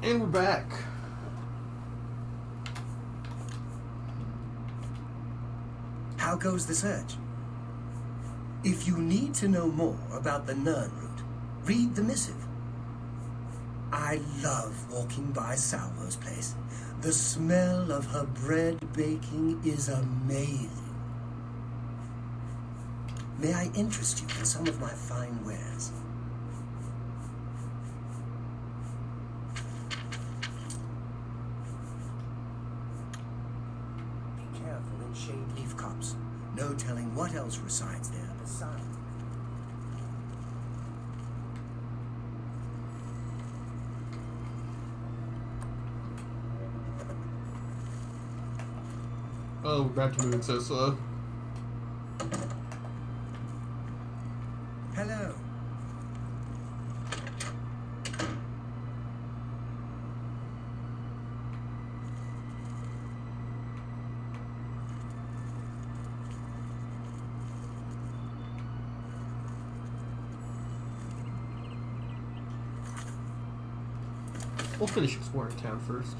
And we're back. How goes the search? If you need to know more about the Nirnroot, read the missive. I love walking by Salvo's place. The smell of her bread baking is amazing. May I interest you in some of my fine wares? Be careful in shade leaf cups. No telling what else resides there besides. Oh, we're back to moving so slow. Hello. We'll finish exploring town first.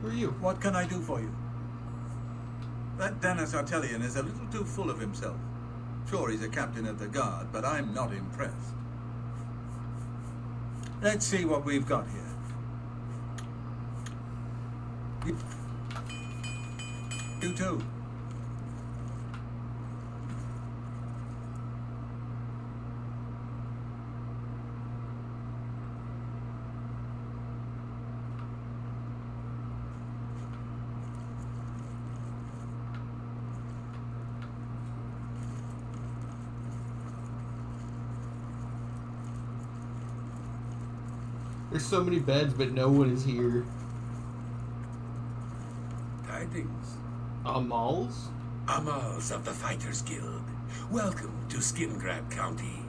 Who are you? What can I do for you? That Dennis Artelian is a little too full of himself. Sure, he's a captain of the guard, but I'm not impressed. Let's see what we've got here. You too. There's so many beds, but no one is here. Tidings. Amals? Amals of the Fighters Guild. Welcome to Skingrad County.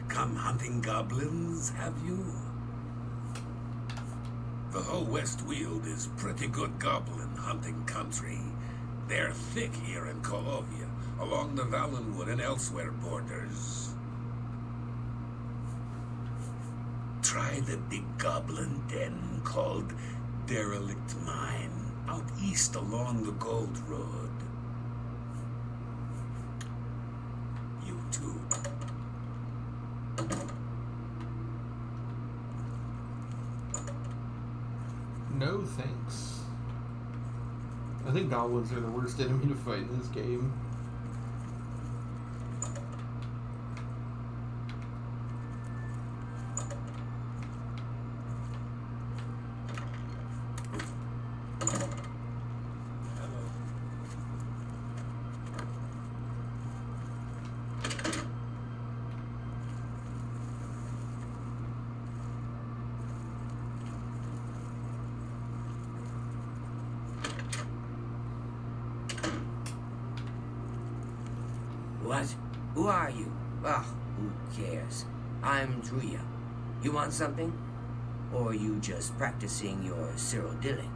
Come hunting goblins, have you? The whole West Weald is pretty good goblin hunting country. They're thick here in Kolovia, along the Valenwood and elsewhere borders. Try the big goblin den called Derelict Mine, out east along the Gold Road. You too. No thanks. I think goblins are the worst enemy to fight in this game. What? Who are you? Ah, who cares? I'm Druya. You want something? Or are you just practicing your Cyrodiilic?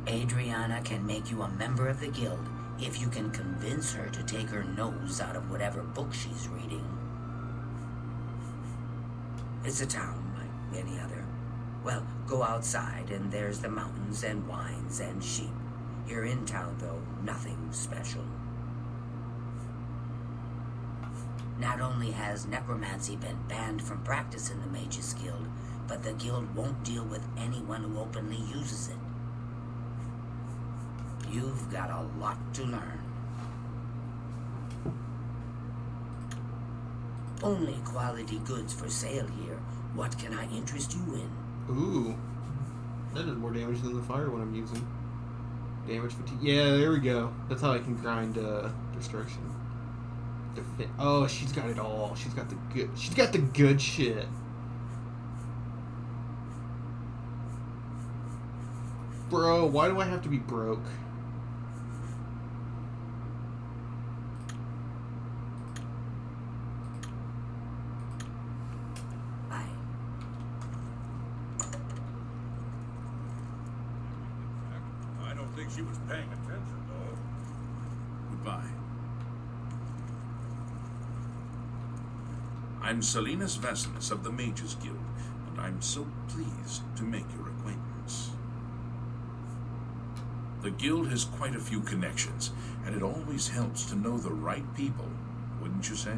Adriana can make you a member of the guild if you can convince her to take her nose out of whatever book she's reading. It's a town like any other. Well, go outside and there's the mountains and wines and sheep. Here in town, though, nothing special. Not only has necromancy been banned from practice in the Mages Guild, but the guild won't deal with anyone who openly uses it. You've got a lot to learn. Only quality goods for sale here. What can I interest you in? Ooh. That does more damage than the fire one I'm using. Damage fatigue. Yeah, there we go. That's how I can grind destruction. Oh, she's got it all. She's got the good. She's got the good shit. Bro, why do I have to be broke? I don't think she was paying attention, though. Goodbye. I'm Salinas Vasilis of the Mages Guild, and I'm so pleased to make your acquaintance. The Guild has quite a few connections, and it always helps to know the right people, wouldn't you say?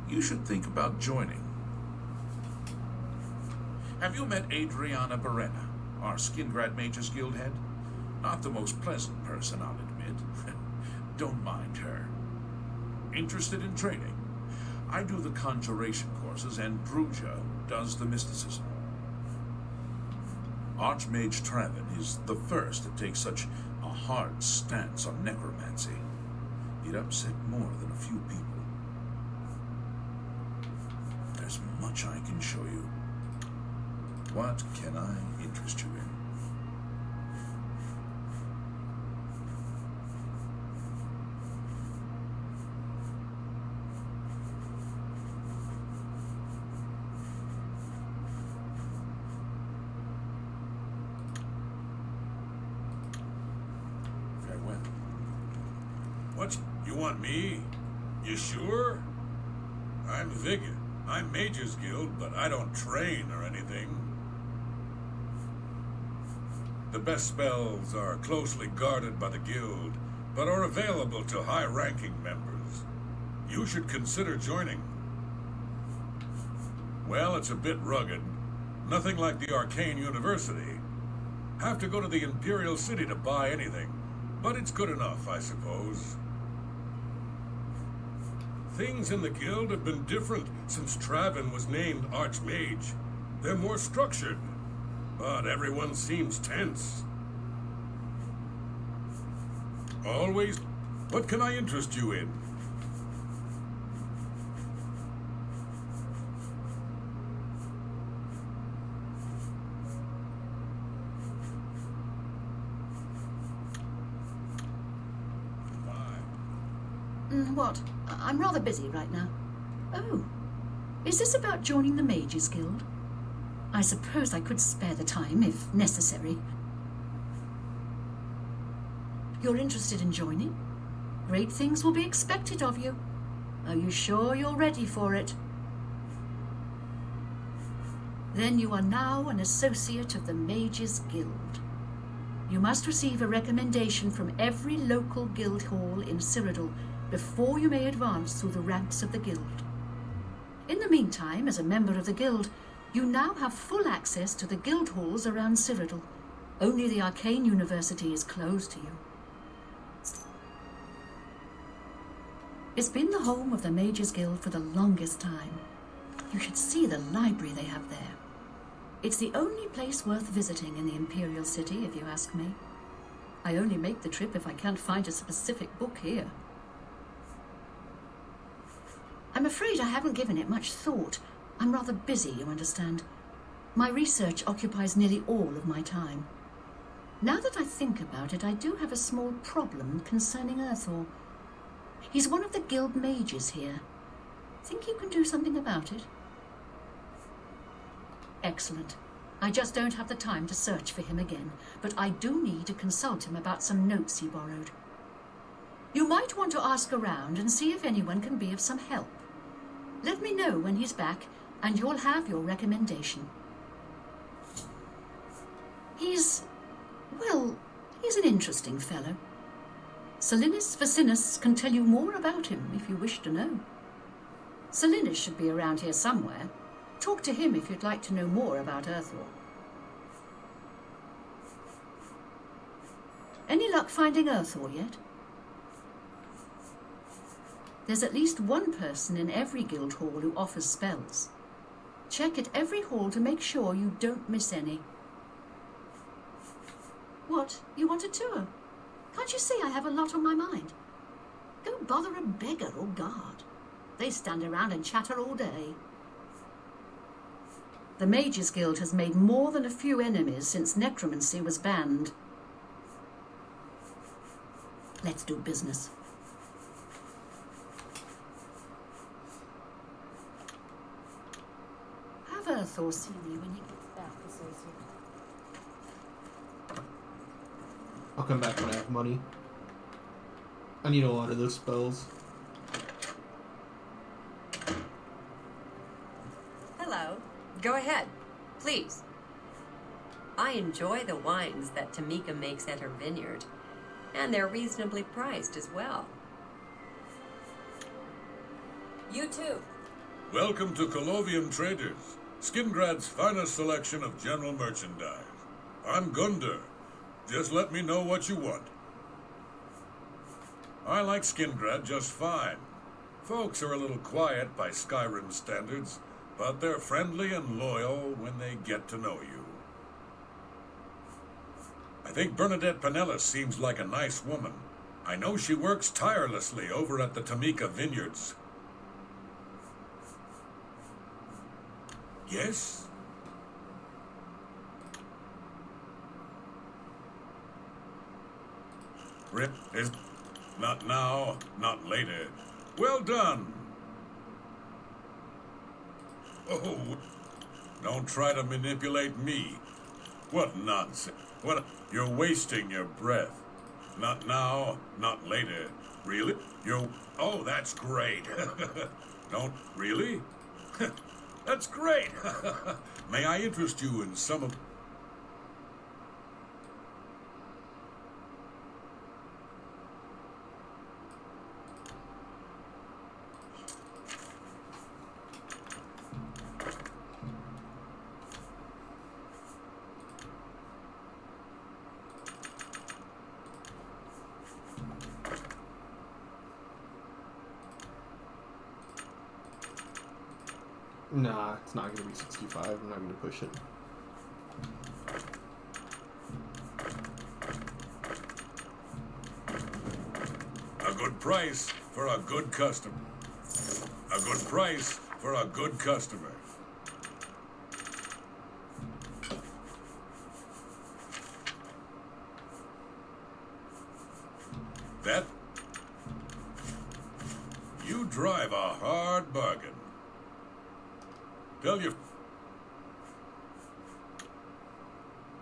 You should think about joining. Have you met Adriana Berena, our Skingrad Mages Guild head? Not the most pleasant person, I'll admit. Don't mind her. Interested in training? I do the conjuration courses, and Druja does the mysticism. Archmage Traven is the first to take such a hard stance on necromancy. It upset more than a few people. There's much I can show you. What can I interest you in? Farewell. What? You want me? You sure? I'm Vigga. I'm Mages Guild, but I don't train or anything. The best spells are closely guarded by the Guild, but are available to high-ranking members. You should consider joining. Well, it's a bit rugged. Nothing like the Arcane University. Have to go to the Imperial City to buy anything, but it's good enough, I suppose. Things in the Guild have been different since Traven was named Archmage. They're more structured, but everyone seems tense. Always, what can I interest you in? What? I'm rather busy right now. Oh, is this about joining the Mages Guild? I suppose I could spare the time, if necessary. You're interested in joining? Great things will be expected of you. Are you sure you're ready for it? Then you are now an associate of the Mages Guild. You must receive a recommendation from every local guild hall in Cyrodiil before you may advance through the ranks of the guild. In the meantime, as a member of the guild, you now have full access to the guild halls around Cyrodiil. Only the Arcane University is closed to you. It's been the home of the Mages Guild for the longest time. You should see the library they have there. It's the only place worth visiting in the Imperial City, if you ask me. I only make the trip if I can't find a specific book here. I'm afraid I haven't given it much thought. I'm rather busy, you understand. My research occupies nearly all of my time. Now that I think about it, I do have a small problem concerning Earthor. He's one of the guild mages here. Think you can do something about it? Excellent. I just don't have the time to search for him again, but I do need to consult him about some notes he borrowed. You might want to ask around and see if anyone can be of some help. Let me know when he's back, and you'll have your recommendation. He's an interesting fellow. Salinas Vasilis can tell you more about him if you wish to know. Salinas should be around here somewhere. Talk to him if you'd like to know more about Earthor. Any luck finding Earthor yet? There's at least one person in every guild hall who offers spells. Check at every hall to make sure you don't miss any. What? You want a tour? Can't you see I have a lot on my mind? Go bother a beggar or guard. They stand around and chatter all day. The Mages Guild has made more than a few enemies since necromancy was banned. Let's do business. Have Earthor see me when he gets back, associate. I'll come back when I have money. I need a lot of those spells. Go ahead, please. I enjoy the wines that Tamika makes at her vineyard, and they're reasonably priced as well. You too. Welcome to Colovian Traders, Skingrad's finest selection of general merchandise. I'm Gunder. Just let me know what you want. I like Skingrad just fine. Folks are a little quiet by Skyrim standards, but they're friendly and loyal when they get to know you. I think Bernadette Pinellas seems like a nice woman. I know she works tirelessly over at the Tamika Vineyards. Yes? Rip is not now, not later. Well done. Oh, don't try to manipulate me. What nonsense. What? You're wasting your breath. Not now, not later. Really? Oh, that's great. Don't, really? That's great. May I interest you in some of... Nah, it's not gonna be 65. I'm not gonna push it. A good price for a good customer. A good price for a good customer. That... You drive a hard bargain. Tell you...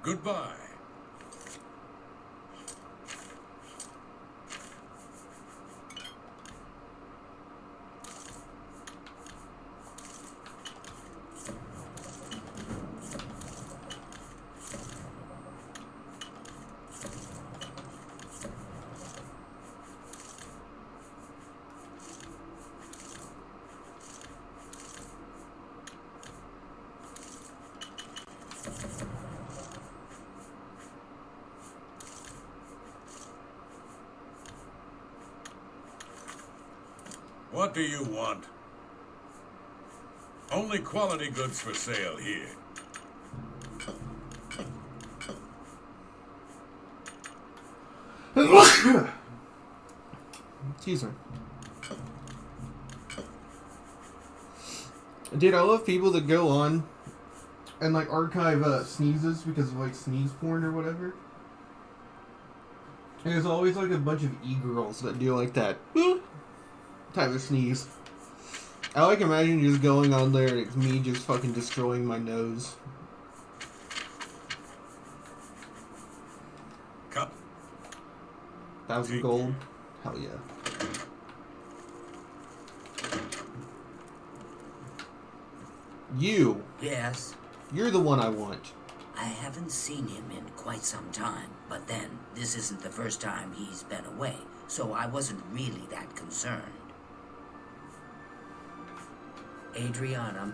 Goodbye. What do you want? Only quality goods for sale here. Excuse me. Dude, I love people that go on and like archive sneezes because of like sneeze porn or whatever. And there's always like a bunch of e-girls that do like that type of sneeze. I like imagine just going on there and it's me just fucking destroying my nose. Cut. 1,000 gold? Hell yeah. You. Yes? You're the one I want. I haven't seen him in quite some time, but then, this isn't the first time he's been away, so I wasn't really that concerned. Adriana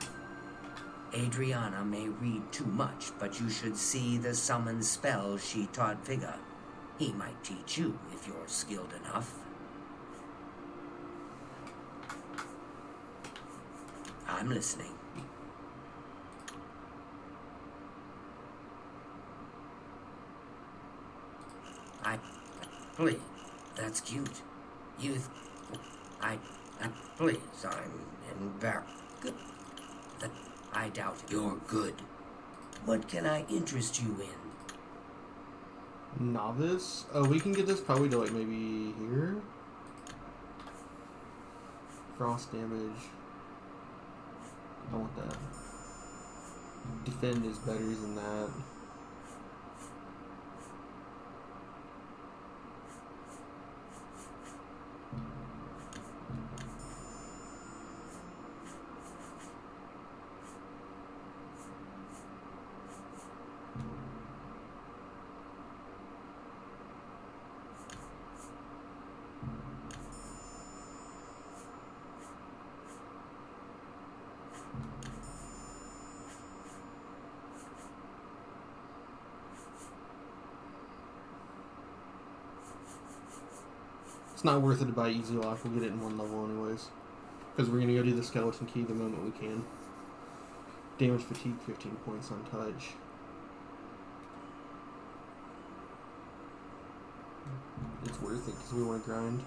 may read too much, but you should see the summon spell she taught Vigga. He might teach you if you're skilled enough. I'm listening. Please, that's cute. Please, I'm embarrassed. Good. I doubt it. You're good. What can I interest you in? Novice? Oh, we can get this probably to like maybe here? Frost damage. I want that. Defend is better than that. It's not worth it to buy Easy Lock. We'll get it in one level anyways. Because we're going to go do the Skeleton Key the moment we can. Damage Fatigue, 15 points on touch. It's worth it because we want to grind.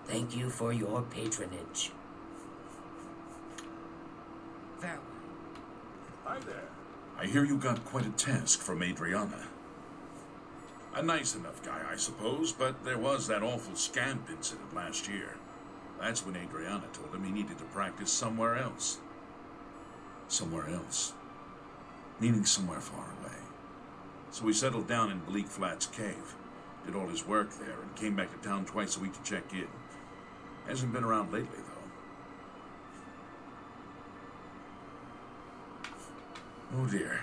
Thank you for your patronage. Farewell. Hi there. I hear you got quite a task from Adriana. A nice enough guy, I suppose, but there was that awful scamp incident last year. That's when Adriana told him he needed to practice somewhere else. Somewhere else. Meaning somewhere far away. So he settled down in Bleak Flats Cave, did all his work there, and came back to town twice a week to check in. Hasn't been around lately, though. Oh dear.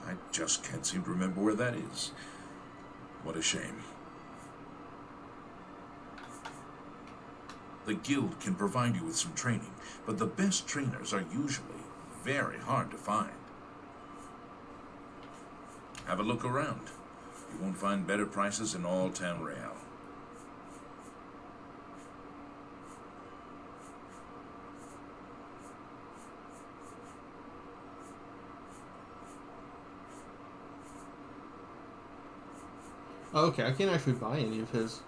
I just can't seem to remember where that is. What a shame. The guild can provide you with some training, but the best trainers are usually very hard to find. Have a look around. You won't find better prices in all Tamriel. Oh, okay, I can't actually buy any of his.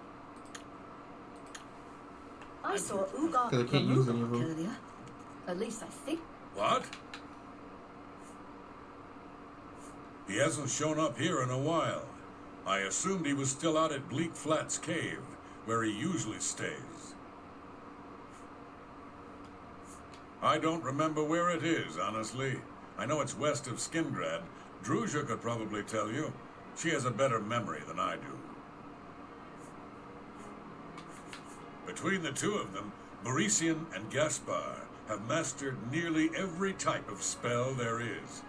I saw Ugar Because I can't use any of them. earlier. At least I think. What? He hasn't shown up here in a while. I assumed he was still out at Bleak Flats Cave, where he usually stays. I don't remember where it is, honestly. I know it's west of Skingrad. Druzha could probably tell you. She has a better memory than I do. Between the two of them, Barisian and Gaspar have mastered nearly every type of spell there is.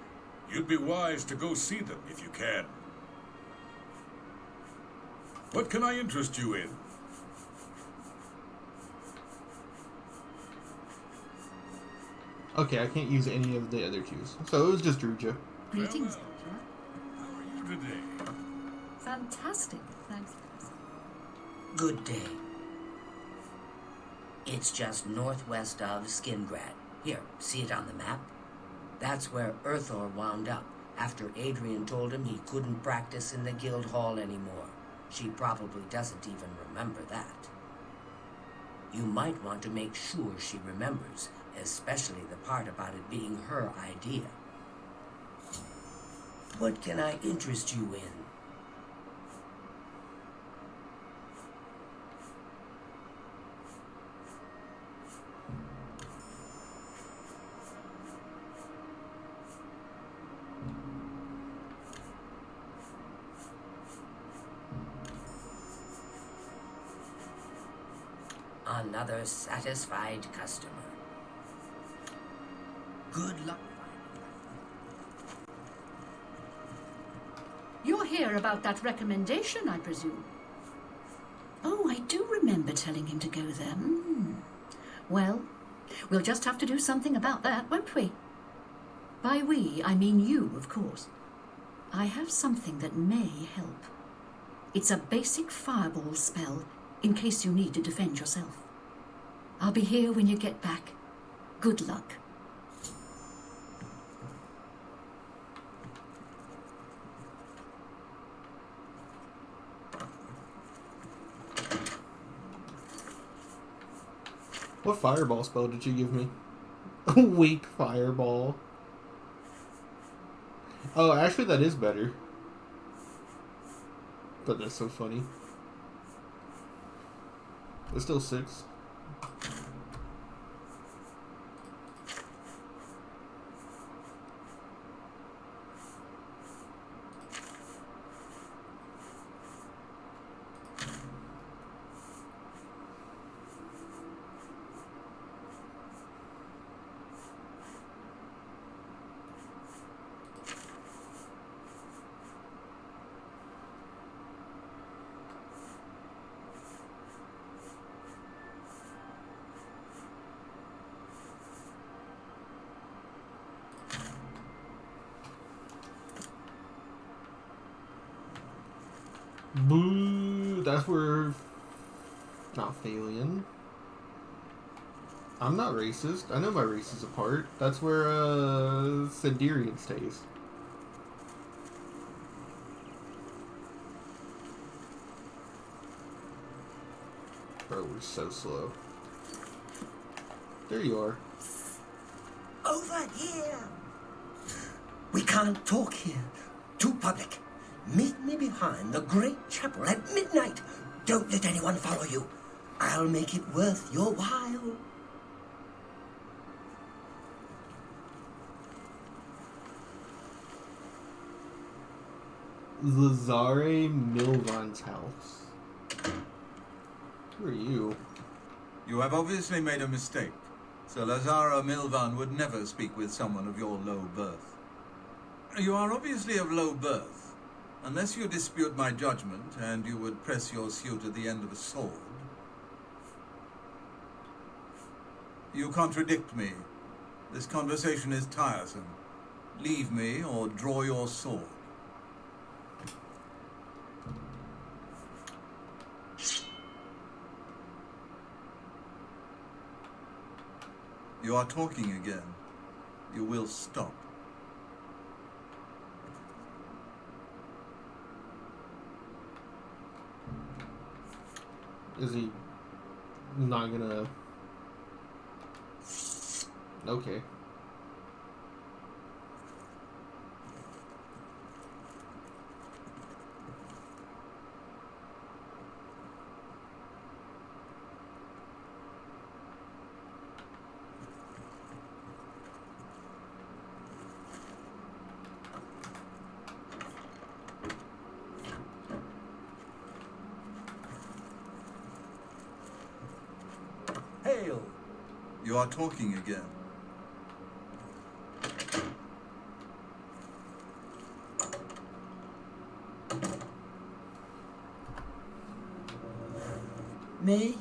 You'd be wise to go see them if you can. What can I interest you in? Okay, I can't use any of the other twos. So it was just Druja. Greetings, Farewell. Doctor. How are you today? Fantastic. Thanks. Good day. It's just northwest of Skingrad. Here, see it on the map? That's where Earthor wound up after Adrian told him he couldn't practice in the guild hall anymore. She probably doesn't even remember that. You might want to make sure she remembers, especially the part about it being her idea. What can I interest you in? Another satisfied customer. Good luck. You're here about that recommendation, I presume. Oh, I do remember telling him to go there. Well, we'll just have to do something about that, won't we? By we, I mean you, of course. I have something that may help. It's a basic fireball spell, in case you need to defend yourself. I'll be here when you get back. Good luck. What fireball spell did you give me? A weak fireball. Oh, actually that is better. But that's so funny. It's still 6. that's where... Not Phalian. I'm not racist. I know my race is apart. That's where, Sendirian stays. Bro, we're so slow. There you are. Over here! We can't talk here. Too public. Meet me behind the great chapel at midnight. Don't let anyone follow you. I'll make it worth your while. Lazare Milvan's house. Who are you? You have obviously made a mistake. Sir Lazara Milvan would never speak with someone of your low birth. You are obviously of low birth. Unless you dispute my judgment, and you would press your suit at the end of a sword. You contradict me. This conversation is tiresome. Leave me, or draw your sword. You are talking again. You will stop. Is he not gonna... Okay. Hail! You are talking again. Me?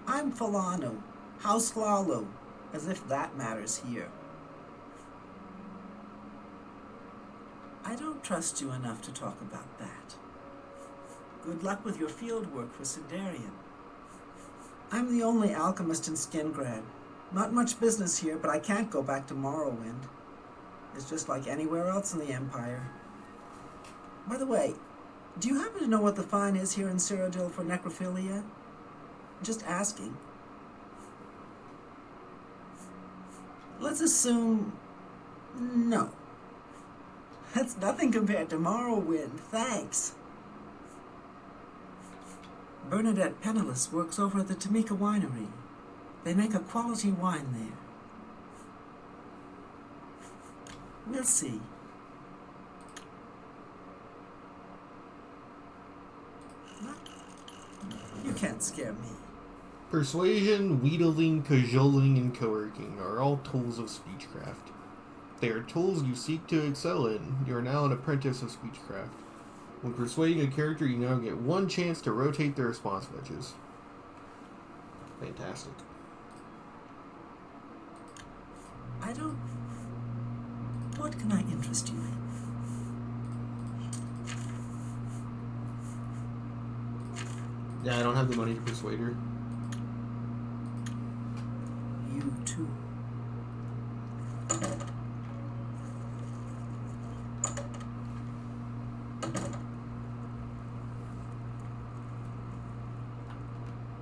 I'm Falano, House Lalo, as if that matters here. I don't trust you enough to talk about that. Good luck with your field work for Sindarian. I'm the only alchemist in Skingrad. Not much business here, but I can't go back to Morrowind. It's just like anywhere else in the Empire. By the way, do you happen to know what the fine is here in Cyrodiil for necrophilia? Just asking. Let's assume... no. That's nothing compared to Morrowind, thanks. Bernadette Penniless works over at the Tamika Winery. They make a quality wine there. We'll see. You can't scare me. Persuasion, wheedling, cajoling, and coercing are all tools of speechcraft. They are tools you seek to excel in. You are now an apprentice of speechcraft. When persuading a character, you now get one chance to rotate their response wedges. Fantastic. I don't... What can I interest you in? Yeah, I don't have the money to persuade her. You too.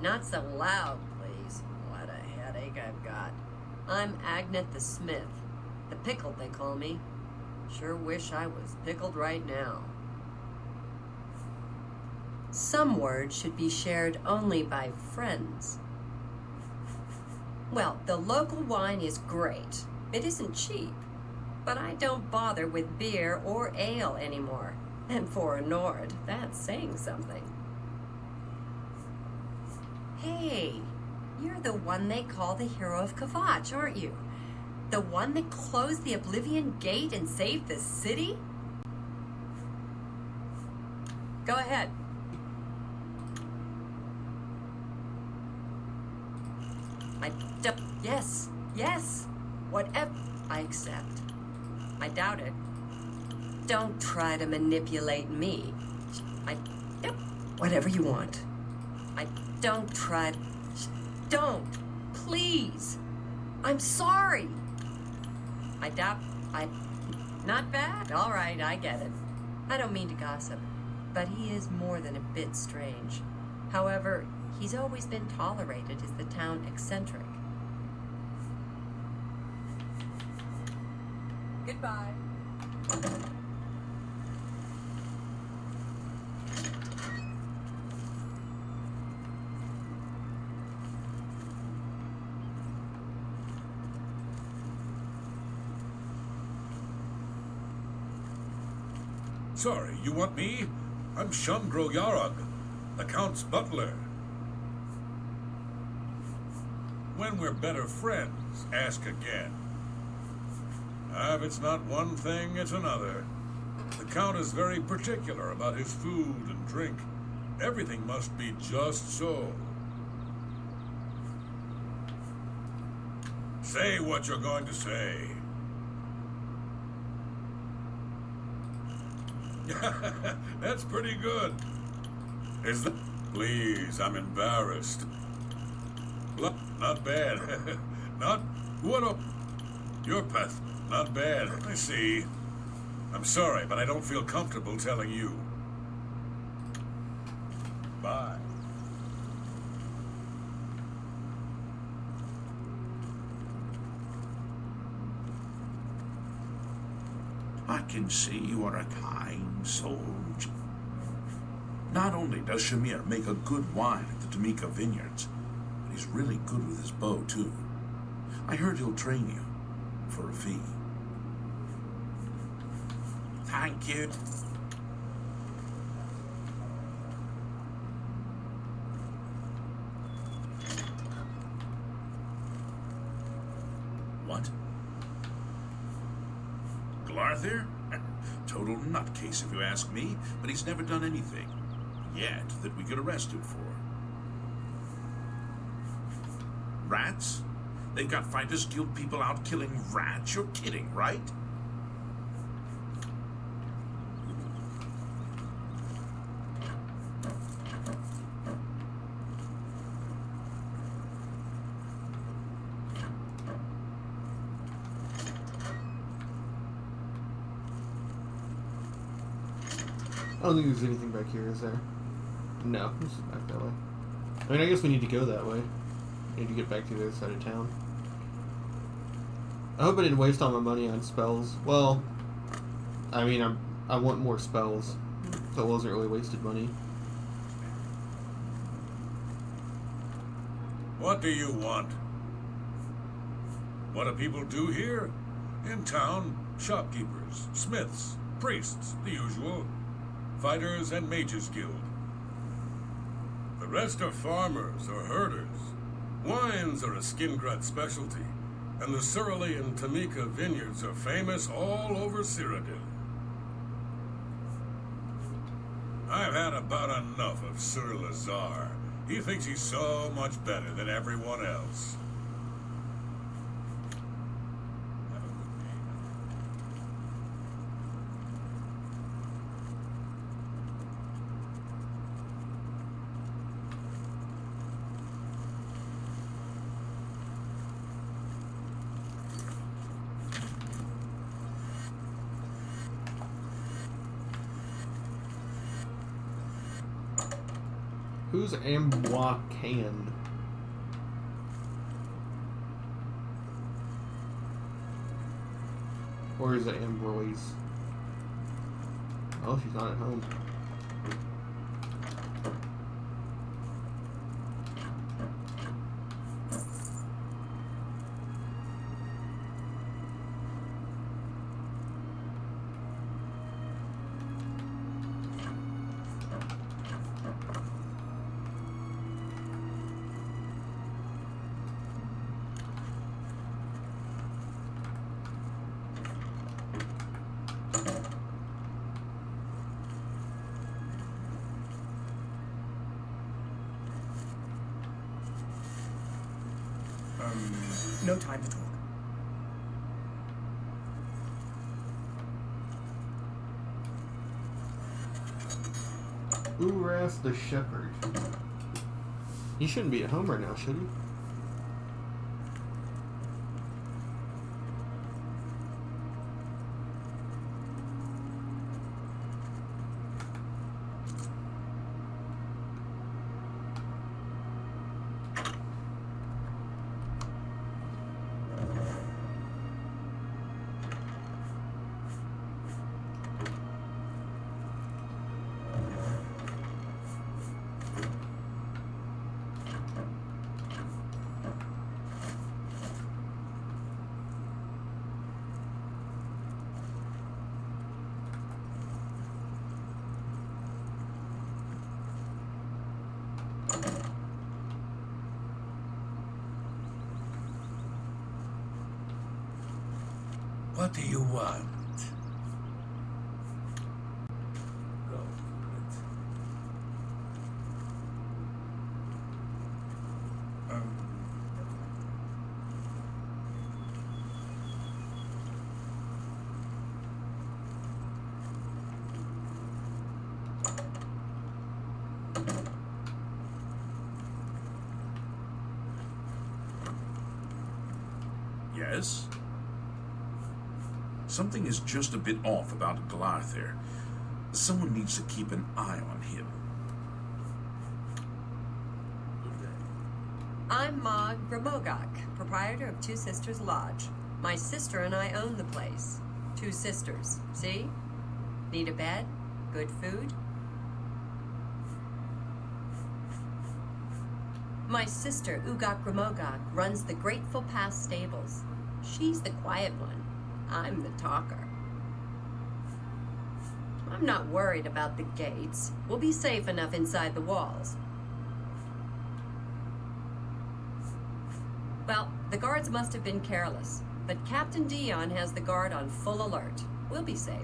Not so loud, please. What a headache I've got. I'm Agnet the Smith. The Pickled, they call me. Sure wish I was pickled right now. Some words should be shared only by friends. Well, the local wine is great. It isn't cheap. But I don't bother with beer or ale anymore. And for a Nord, that's saying something. Hey, you're the one they call the hero of Kvatch, aren't you? The one that closed the Oblivion gate and saved the city? Go ahead. I don't... Yes. Whatever. I accept. I doubt it. Don't try to manipulate me. Whatever you want. Don't try. Don't. Please. I'm sorry. Not bad. All right, I get it. I don't mean to gossip, but he is more than a bit strange. However, he's always been tolerated as the town eccentric. Goodbye. Sorry, you want me? I'm Shamgro Yarog, the Count's butler. When we're better friends, ask again. If it's not one thing, it's another. The Count is very particular about his food and drink. Everything must be just so. Say what you're going to say. That's pretty good. Is that... Please, I'm embarrassed. Not bad. Not... What a... Your path. Not bad. I see. I'm sorry, but I don't feel comfortable telling you. Bye. I can see you are a kind soul. Not only does Shamir make a good wine at the Tamika Vineyards, but he's really good with his bow, too. I heard he'll train you for a fee. Thank you. What? Glarthir? Total nutcase if you ask me, but he's never done anything yet that we could arrest him for. Rats? They've got Fighters Guild people out killing rats? You're kidding, right? I don't think there's anything back here, is there? No, this is back that way. I mean, I guess we need to go that way. We need to get back to the other side of town. I hope I didn't waste all my money on spells. Well, I mean, I want more spells, so it wasn't really wasted money. What do you want? What do people do here? In town, shopkeepers, smiths, priests, the usual. Fighters and Mages Guild. The rest are farmers or herders. Wines are a Skingrad specialty, and the Surly and Tamika vineyards are famous all over Cyrodiil. I've had about enough of Sir Lazar. He thinks he's so much better than everyone else. Who's Ambois Can? Or is it Ambroise? Oh, she's not at home. No time to talk. Uras the Shepherd. He shouldn't be at home right now, should he? What do you want? Go for it. Yes? Something is just a bit off about Glarther. Someone needs to keep an eye on him. I'm Maud Gramogok, proprietor of Two Sisters Lodge. My sister and I own the place. Two sisters, see? Need a bed? Good food? My sister, Ugok Gramogok, runs the Grateful Pass stables. She's the quiet one. I'm the talker. I'm not worried about the gates. We'll be safe enough inside the walls. Well, the guards must have been careless, but Captain Dion has the guard on full alert. We'll be safe.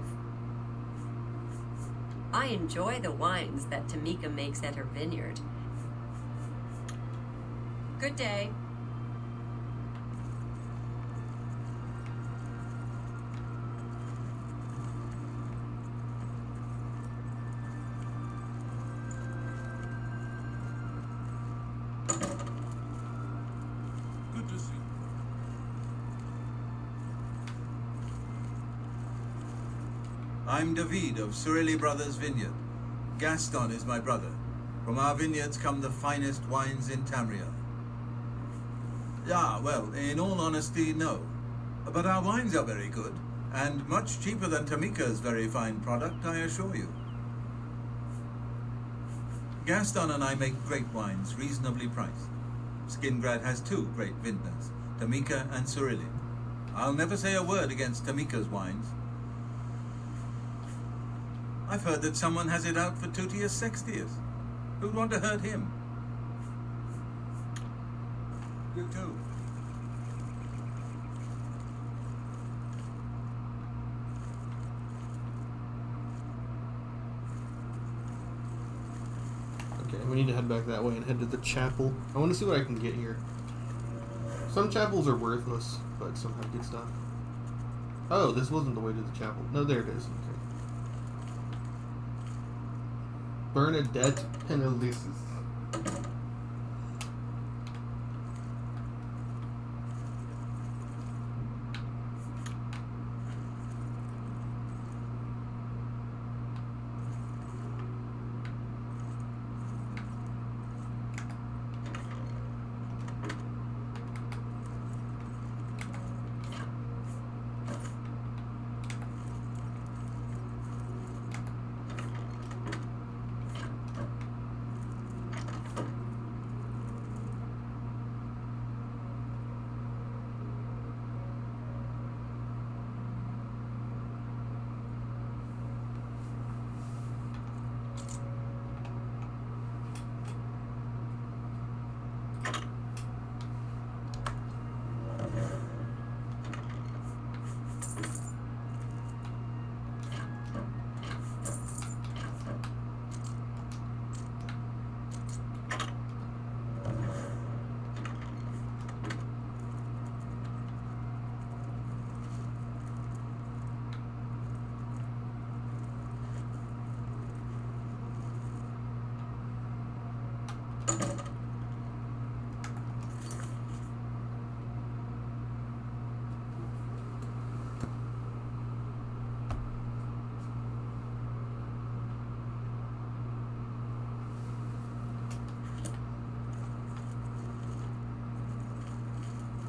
I enjoy the wines that Tamika makes at her vineyard. Good day. Good to see you. I'm David of Surili Brothers Vineyard. Gaston is my brother. From our vineyards come the finest wines in Tamriel. Yeah, well, in all honesty, no. But our wines are very good, and much cheaper than Tamika's very fine product, I assure you. Gaston and I make great wines, reasonably priced. Skingrad has two great vintners, Tamika and Surili. I'll never say a word against Tamika's wines. I've heard that someone has it out for Tutius Sextius. Who'd want to hurt him? You too. Okay, we need to head back that way and head to the chapel. I want to see what I can get here. Some chapels are worthless, but some have good stuff. Oh, this wasn't the way to the chapel. No, there it is. Okay. Bernadette Penelices.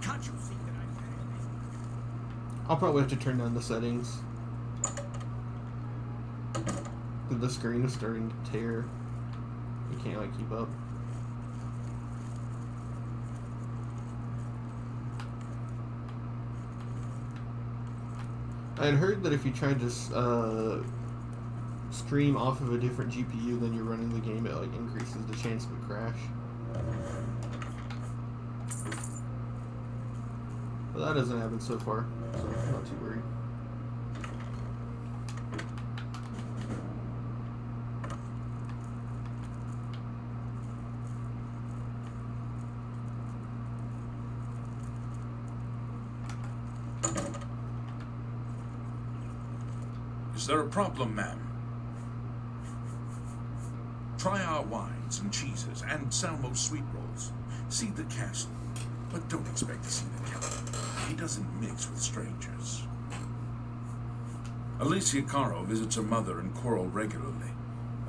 Can't you see that I'm very busy? I'll probably have to turn down the settings. The screen is starting to tear. You can't like keep up. I had heard that if you tried to stream off of a different GPU than you're running the game, it like increases the chance of a crash. But that hasn't happened so far, so I'm not too worried. Is there a problem, ma'am? Try our wines and cheeses and Salmo's sweet rolls. See the castle, but don't expect to see the captain. He doesn't mix with strangers. Alicia Caro visits her mother and Coral regularly.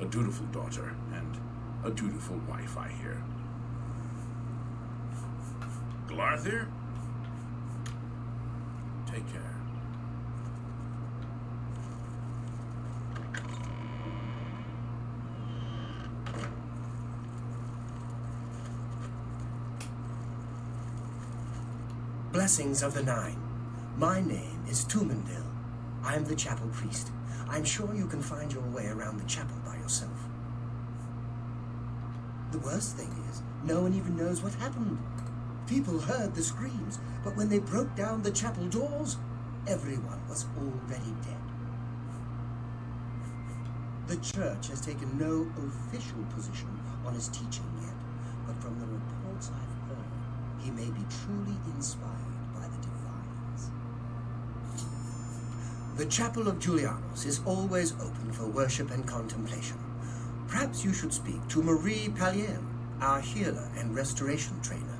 A dutiful daughter and a dutiful wife, I hear. Glarthir? Take care. Blessings of the Nine. My name is Tumendil. I'm the chapel priest. I'm sure you can find your way around the chapel by yourself. The worst thing is, no one even knows what happened. People heard the screams, but when they broke down the chapel doors, everyone was already dead. The church has taken no official position on his teaching yet, but from the reports I've heard, he may be truly inspired by the divines. The Chapel of Julianos is always open for worship and contemplation. Perhaps you should speak to Marie Pallier, our healer and restoration trainer.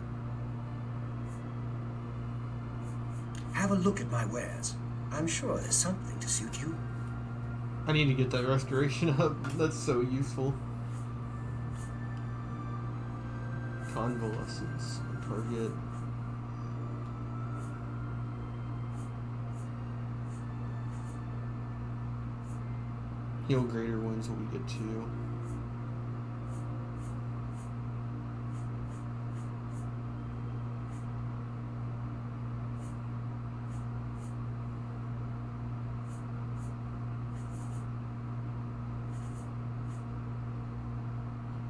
Have a look at my wares. I'm sure there's something to suit you. I need to get that restoration up. That's so useful. Convalescence. Target. Heal greater wounds will we get to.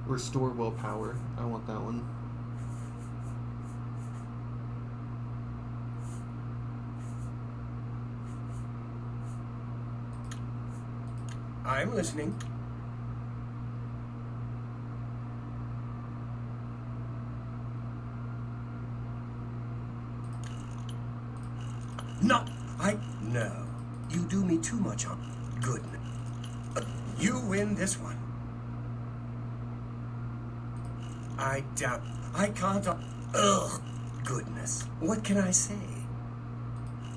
Restore willpower. I want that one. I'm listening. No. You do me too much harm. Goodness. You win this one. I doubt. I can't. Ugh. Goodness. What can I say?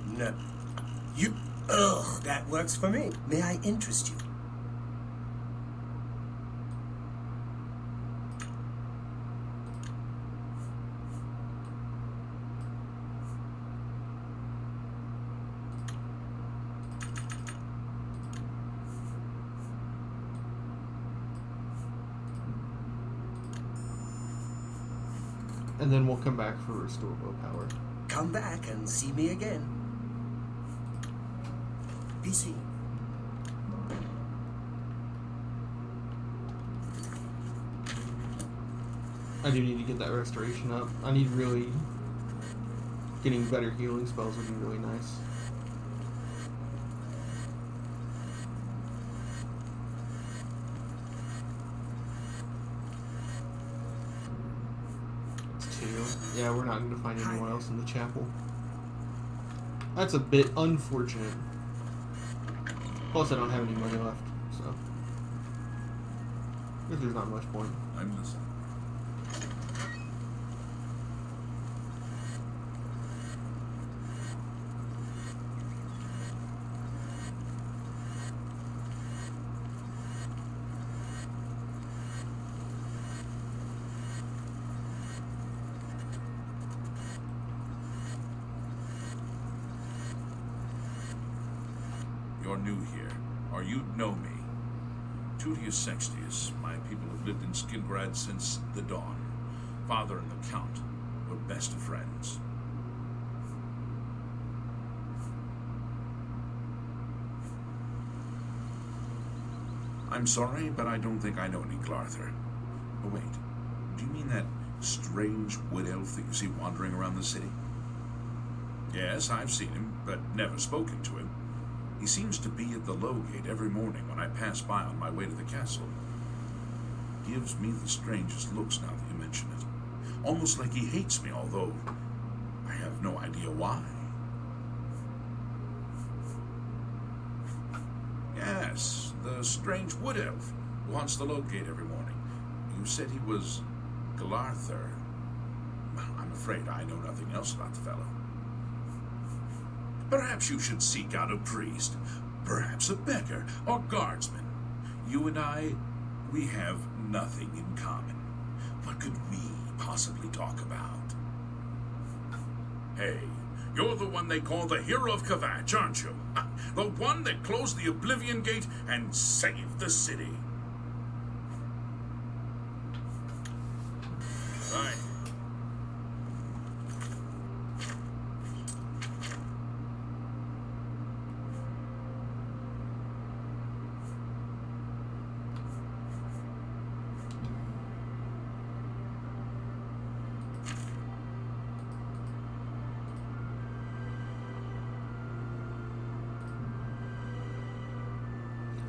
No. You. Ugh. That works for me. May I interest you? And then we'll come back for restore willpower. Come back and see me again. Be seen. I do need to get that restoration up. I need really... Getting better healing spells would be really nice. It's 2. Yeah, we're not going to find anyone else in the chapel. That's a bit unfortunate. Plus, I don't have any money left, so... I guess there's not much point. I'm listening. you're new here, or you'd know me. Tutius Sextius, my people have lived in Skingrad since the dawn. Father and the Count were best of friends. I'm sorry, but I don't think I know any Glarther. Oh, wait. Do you mean that strange wood elf that you see wandering around the city? Yes, I've seen him, but never spoken to him. He seems to be at the low gate every morning when I pass by on my way to the castle. Gives me the strangest looks now that you mention it. Almost like he hates me, although I have no idea why. Yes, the strange wood elf who haunts the low gate every morning. You said he was Glarther. I'm afraid I know nothing else about the fellow. Perhaps you should seek out a priest, perhaps a beggar or guardsman. You and I, we have nothing in common. What could we possibly talk about? Hey, you're the one they call the hero of Kvatch, aren't you? The one that closed the Oblivion gate and saved the city. Right.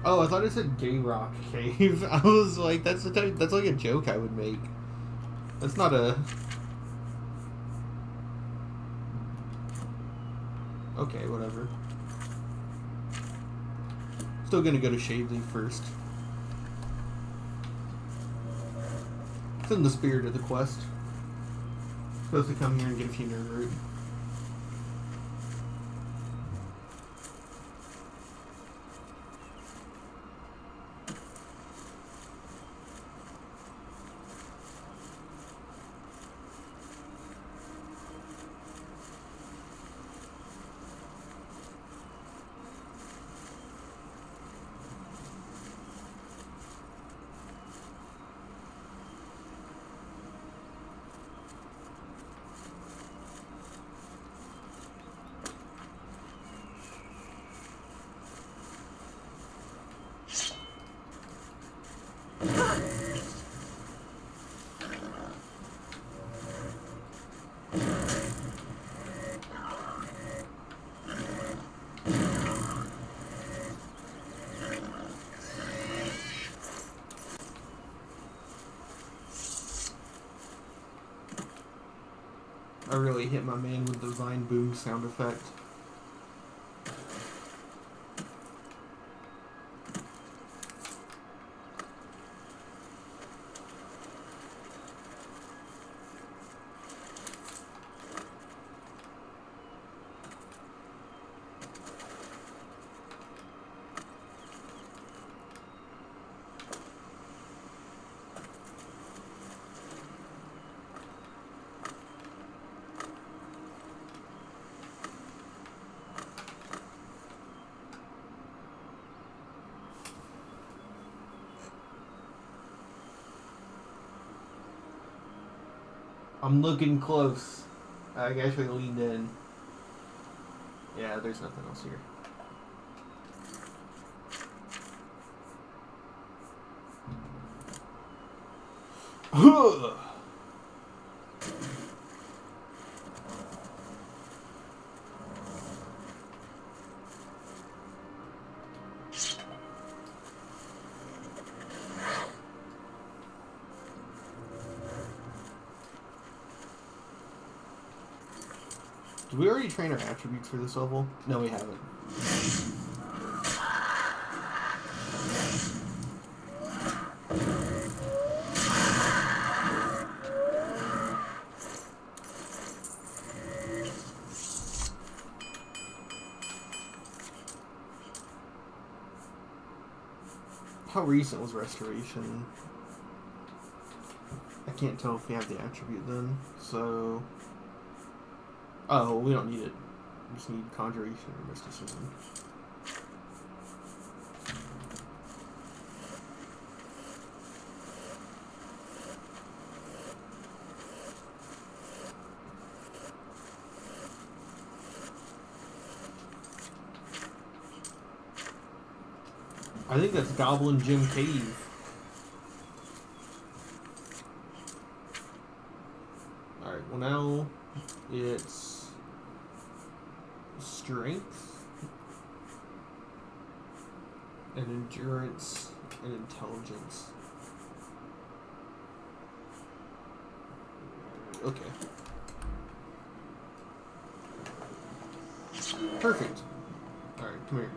Oh, I thought it said Gay Rock Cave. I was like, that's like a joke I would make. That's not a... Okay, whatever. Still gonna go to Shadley first. It's in the spirit of the quest. Supposed to come here and get a few Nirnroots. I really hit my man with the Vine Boom sound effect. I'm looking close. I actually leaned in. Yeah, there's nothing else here. Did we already train our attributes for this level? No, we haven't. How recent was Restoration? I can't tell if we have the attribute then, so... Oh, we don't need it. We just need Conjuration or Mysticism. I think that's Goblin Jim Cave. Alright, well now it's strength and endurance and intelligence. Okay. Perfect. Alright, come here.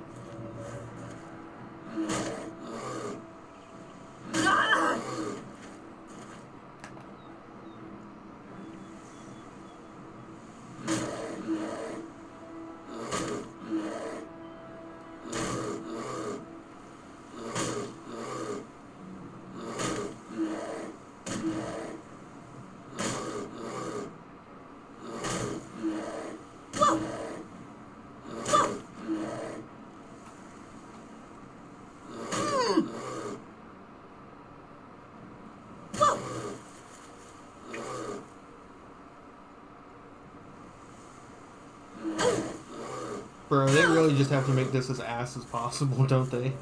Bro, they really just have to make this as ass as possible, don't they?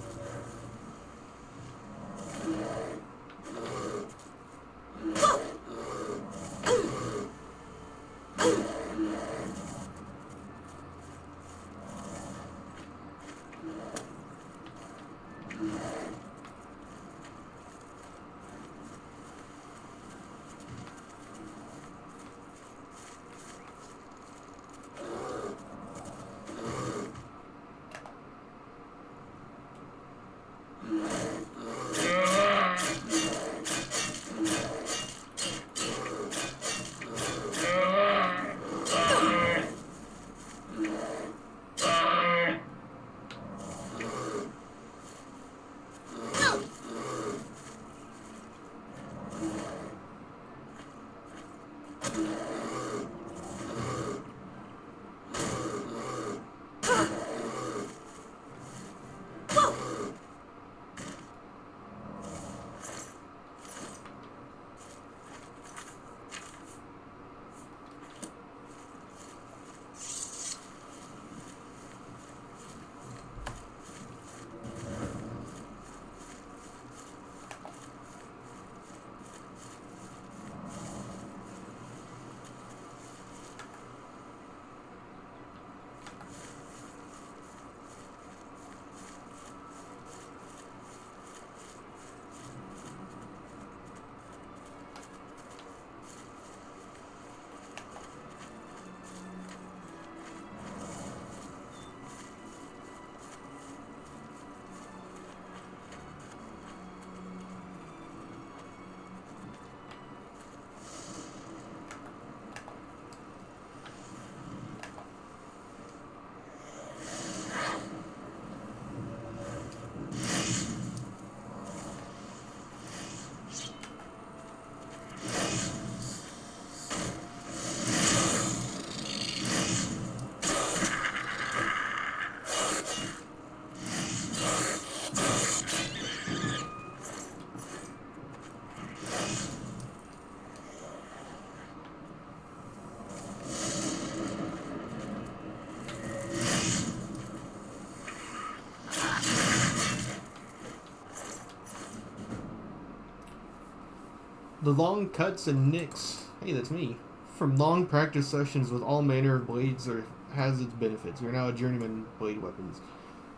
The long cuts and nicks, hey, that's me, from long practice sessions with all manner of blades has its benefits. You're now a journeyman blade weapons.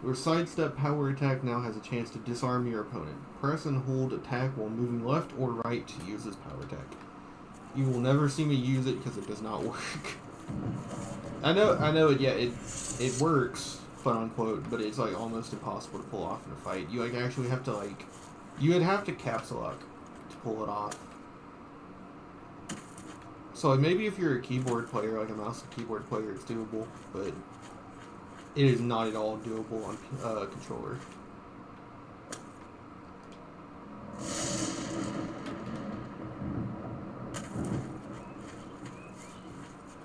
Your sidestep power attack now has a chance to disarm your opponent. Press and hold attack while moving left or right to use this power attack. You will never see me use it because it does not work. I know it, yeah, it works, quote unquote, but it's like almost impossible to pull off in a fight. You like actually have to like, you would have to capsule lock to pull it off. So like, maybe if you're a keyboard player, like a mouse and keyboard player, it's doable, but it is not at all doable on controller.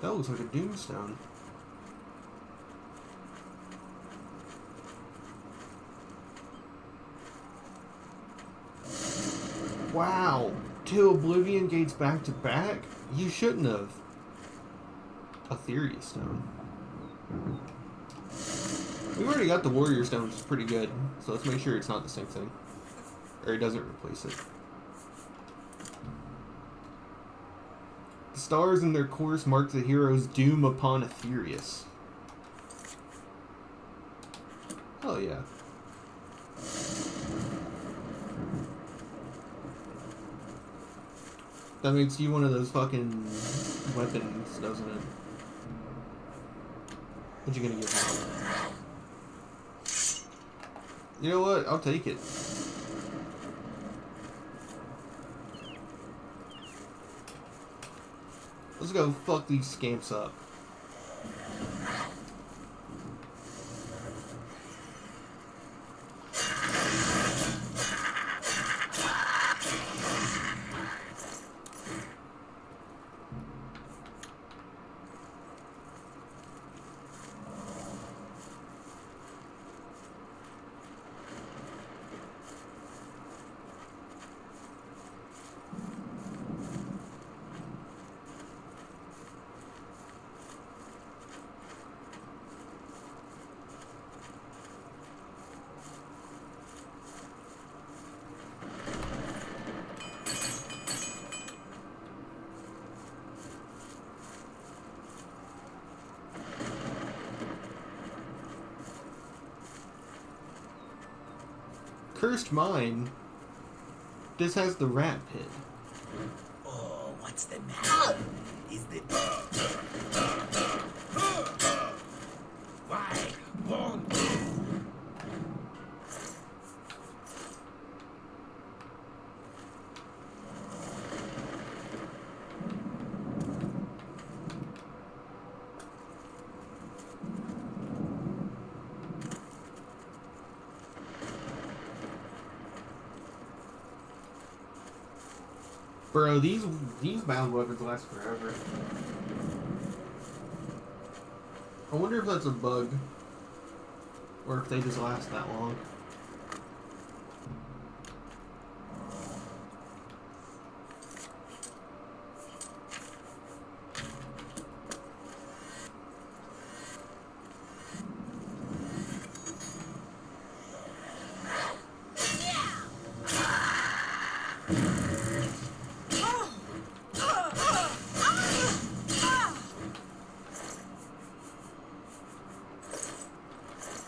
That looks like a doomstone. Wow! 2 Oblivion gates back to back? You shouldn't have. A Theory stone. We already got the Warrior Stone, which is pretty good. So let's make sure it's not the same thing. Or it doesn't replace it. The stars in their course mark the hero's doom upon Aetherius. Oh yeah. That makes you one of those fucking weapons, doesn't it? What you gonna give me? You know what? I'll take it. Let's go fuck these scamps up. Cursed Mine. This has the rat pit. Oh, what's the matter? Is the... Why won't you? Bro, these bound weapons last forever. I wonder if that's a bug. Or if they just last that long.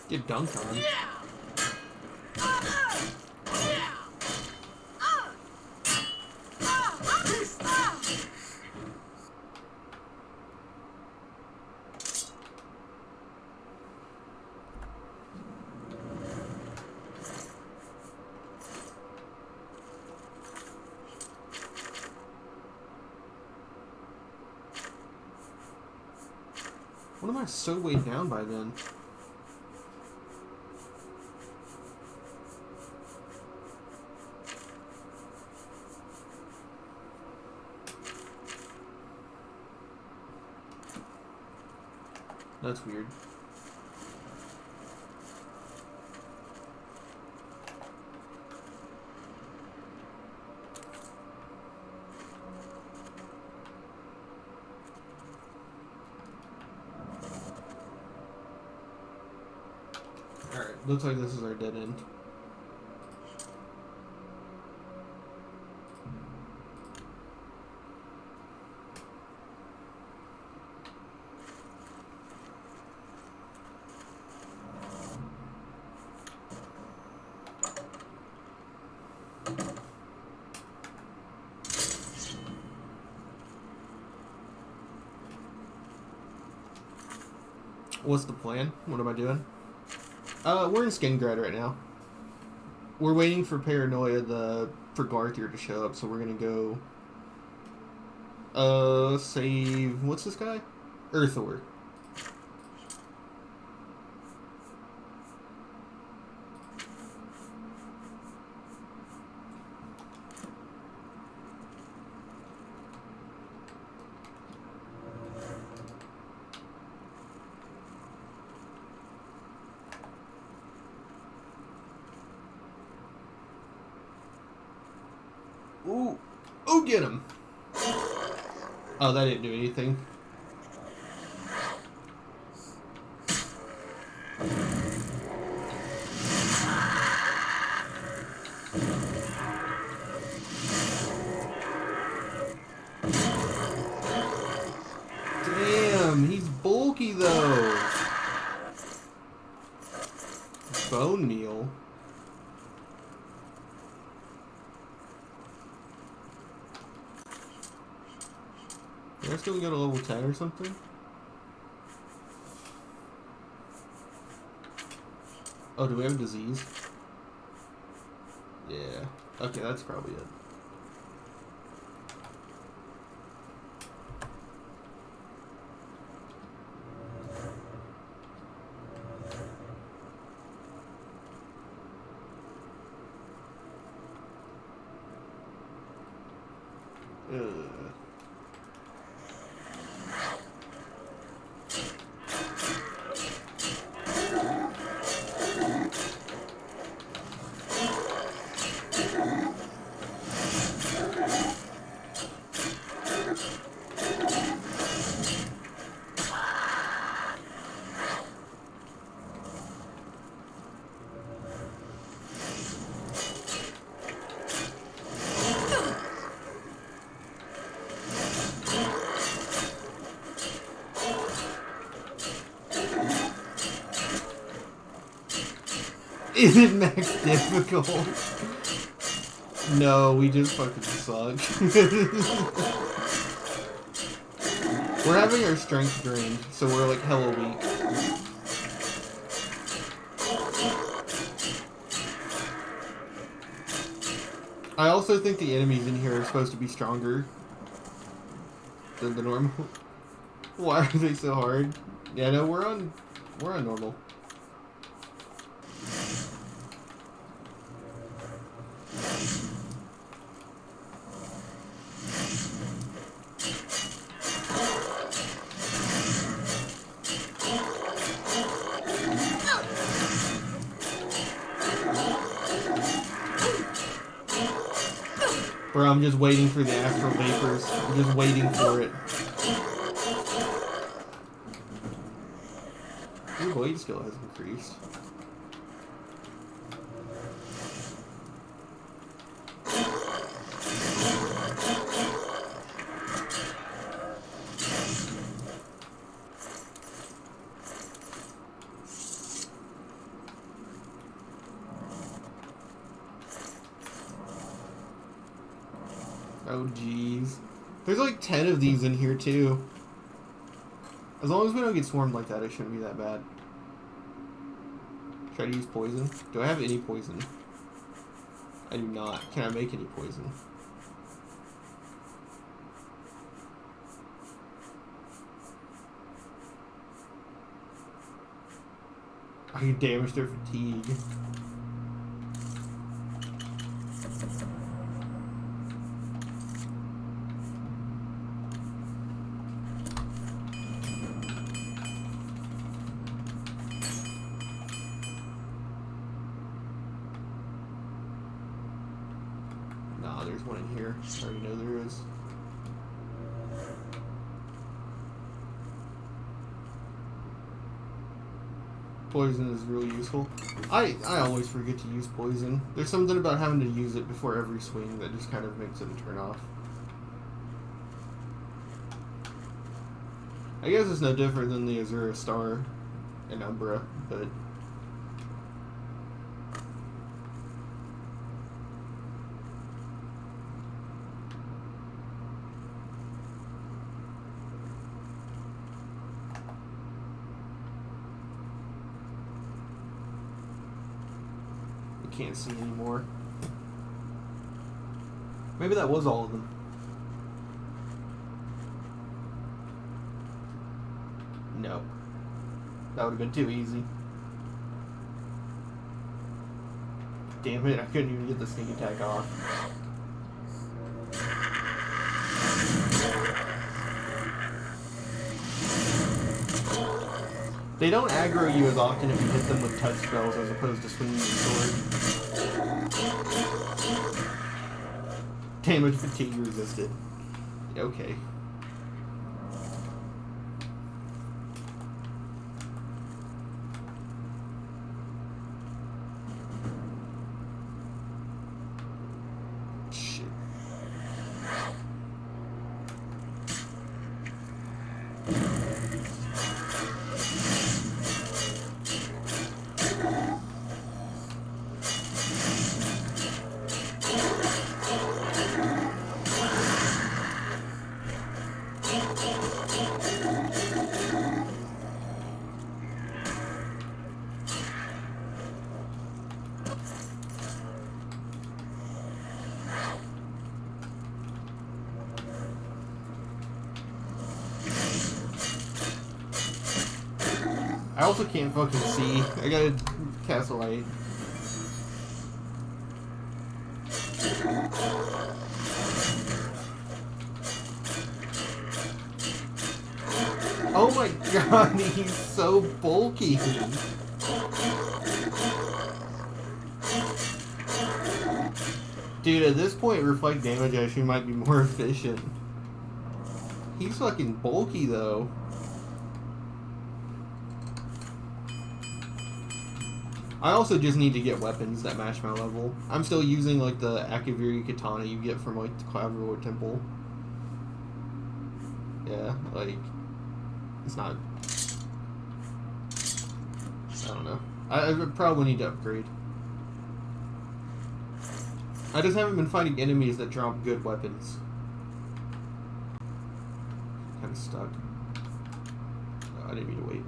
Get dunked on. What am I so weighed down by then? That's weird. Alright, looks like this is our dead end. What's the plan? What am I doing? We're in Skingrad right now. We're waiting for Paranoia, for Garthier to show up, so we're gonna go, save, what's this guy? Earthor. Ooh. Ooh, get him. Oh, that didn't do anything. bulky though. Bone meal. Did I still get a level 10 or something? Oh, do we have a disease? Yeah. Okay, that's probably it. Is it max difficult? No, we just fucking suck. We're having our strength drained, so we're like hella weak. I also think the enemies in here are supposed to be stronger than the normal. Why are they so hard? Yeah, no, we're on normal. Bro, I'm just waiting for the astral vapors. I'm just waiting for it. Your blade skill has increased. Oh, jeez. There's like 10 of these in here, too. As long as we don't get swarmed like that, it shouldn't be that bad. Try to use poison. Do I have any poison? I do not. Can I make any poison? I can damage their fatigue. There's one in here. I already know there is. Poison is really useful. I always forget to use poison. There's something about having to use it before every swing that just kind of makes it a turn off. I guess it's no different than the Azura Star and Umbra, but can't see anymore. Maybe that was all of them. No. That would have been too easy. Damn it, I couldn't even get the sneak attack off. They don't aggro you as often if you hit them with touch spells as opposed to swinging your sword. Damage fatigue resisted. Okay. Shit. I also can't fucking see. I gotta cast a light. Oh my god, he's so bulky. Dude, at this point, reflect damage actually might be more efficient. He's fucking bulky, though. I also just need to get weapons that match my level. I'm still using, like, the Akaviri katana you get from, like, the Cloudroar Temple. Yeah, like, it's not... I don't know. I probably need to upgrade. I just haven't been fighting enemies that drop good weapons. Kind of stuck. Oh, I didn't mean to wait.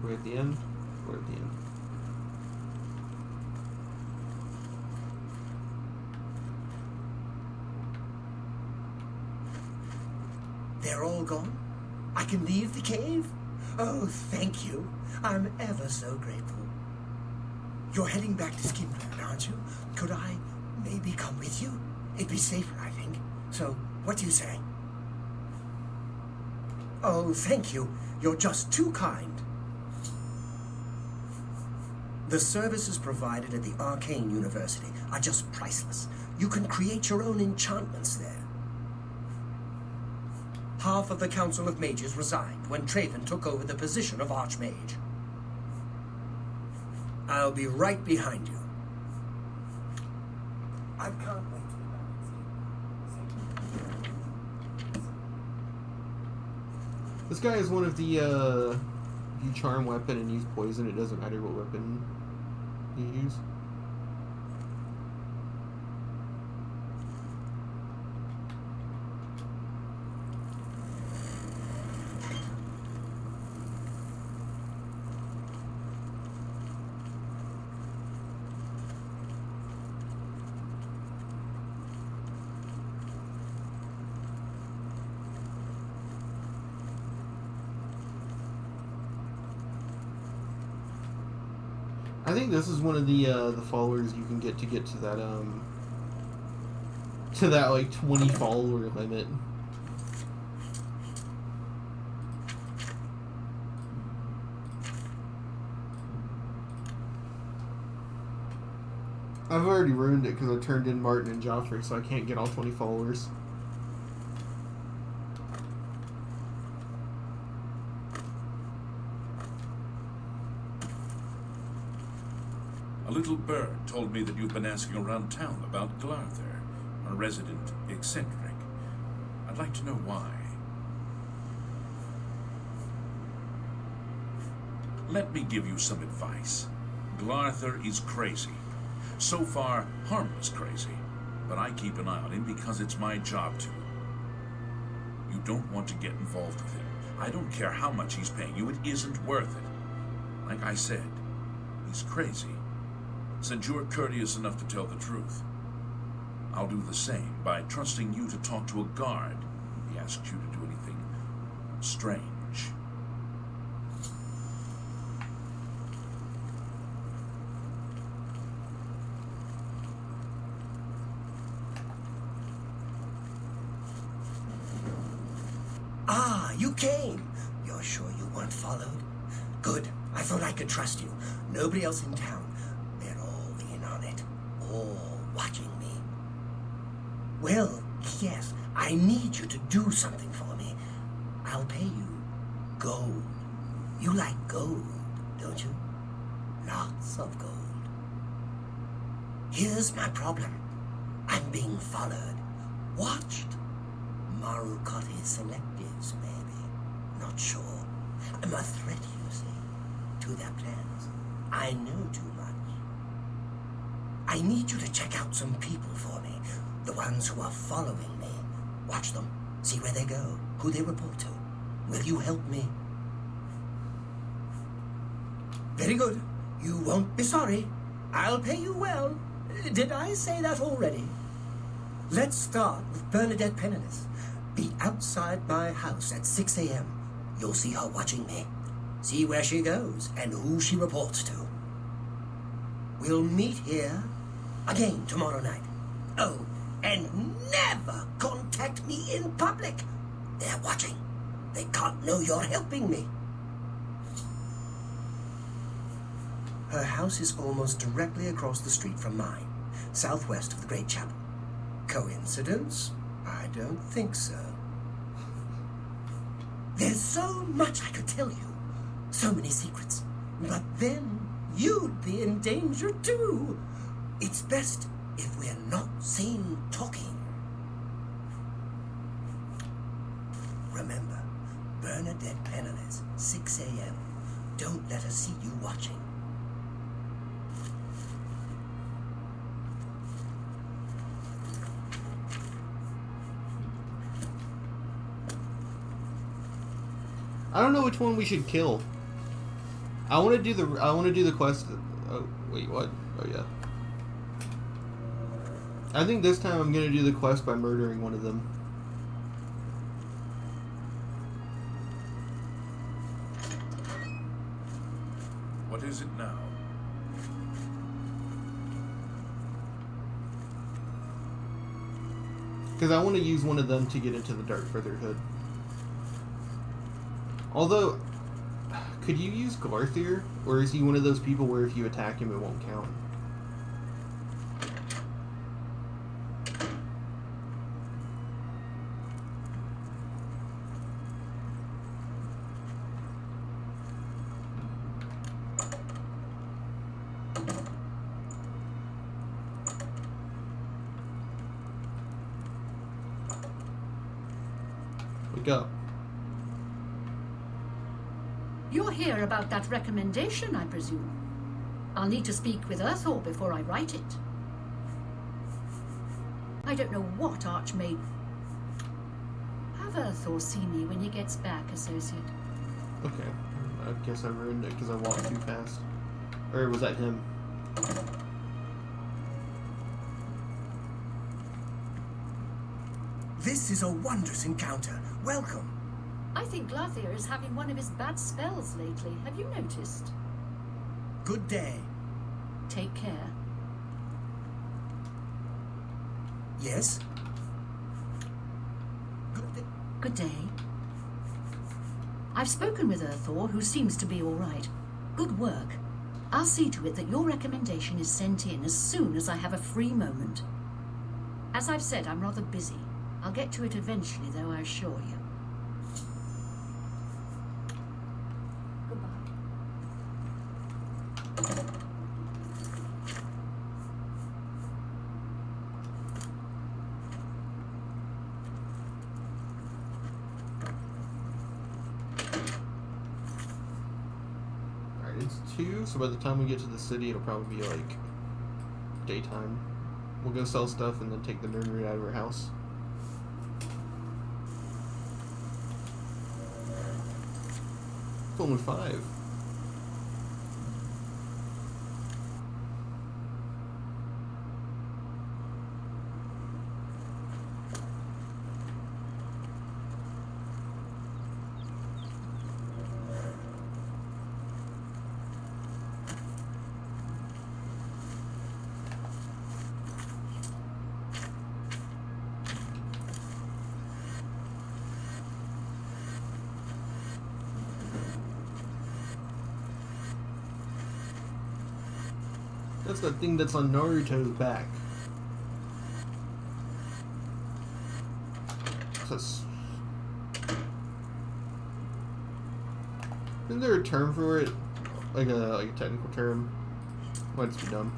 We're at the end. We're at the end. They're all gone? I can leave the cave? Oh, thank you. I'm ever so grateful. You're heading back to Skingrad, aren't you? Could I maybe come with you? It'd be safer, I think. So, what do you say? Oh, thank you. You're just too kind. The services provided at the Arcane University are just priceless. You can create your own enchantments there. Half of the Council of Mages resigned when Traven took over the position of Archmage. I'll be right behind you. I can't wait to This guy is one of the, if you charm weapon and use poison, it doesn't matter what weapon you use. I think this is one of the followers you can get to that like 20 follower limit. I've already ruined it because I turned in Martin and Joffrey, so I can't get all 20 followers. A little bird told me that you've been asking around town about Glarther, a resident eccentric. I'd like to know why. Let me give you some advice. Glarther is crazy. So far, harmless crazy. But I keep an eye on him because it's my job to. You don't want to get involved with him. I don't care how much he's paying you. It isn't worth it. Like I said, he's crazy. Since you're courteous enough to tell the truth, I'll do the same by trusting you to talk to a guard if he asks you to do anything strange. Ah, you came. You're sure you weren't followed? Good. I thought I could trust you. Nobody else in town. They're all in on it. All watching me. Well, yes, I need you to do something for me. I'll pay you gold. You like gold, don't you? Lots of gold. Here's my problem. I'm being followed. Watched. Marukati selectives, maybe. Not sure. I'm a threat, you see, to their plans. I know too much. I need you to check out some people for me. The ones who are following me. Watch them. See where they go. Who they report to. Will you help me? Very good. You won't be sorry. I'll pay you well. Did I say that already? Let's start with Bernadette Penniless. Be outside my house at 6 a.m. You'll see her watching me. See where she goes and who she reports to. We'll meet here again tomorrow night. Oh, and never contact me in public. They're watching. They can't know you're helping me. Her house is almost directly across the street from mine, southwest of the Great Chapel. Coincidence? I don't think so. There's so much I could tell you. So many secrets. But then you'd be in danger too. It's best if we're not seen talking. Remember, Bernadette Penniless, 6 a.m. Don't let her see you watching. I don't know which one we should kill. I want to do the quest. Oh wait, what? Oh yeah. I think this time I'm gonna do the quest by murdering one of them. What is it now? Because I want to use one of them to get into the Dark Brotherhood. Although, could you use Garthier? Or is he one of those people where if you attack him it won't count? Wake up. You're here about that recommendation, I presume. I'll need to speak with Earthor before I write it. I don't know what Archmage... Have Earthor see me when he gets back, Associate. Okay. I guess I ruined it because I walked too fast. Or was that him? This is a wondrous encounter. Welcome. I think Garthier is having one of his bad spells lately. Have you noticed? Good day. Take care. Yes? Good day. Good day. I've spoken with Earthor, who seems to be all right. Good work. I'll see to it that your recommendation is sent in as soon as I have a free moment. As I've said, I'm rather busy. I'll get to it eventually, though, I assure you. Goodbye. Alright, it's 2, so by the time we get to the city it'll probably be like daytime. We'll go sell stuff and then take the Nirnroot out of her house. It's only 5. That's the thing that's on Naruto's back. Isn't there a term for it? Like a technical term? Might just be dumb.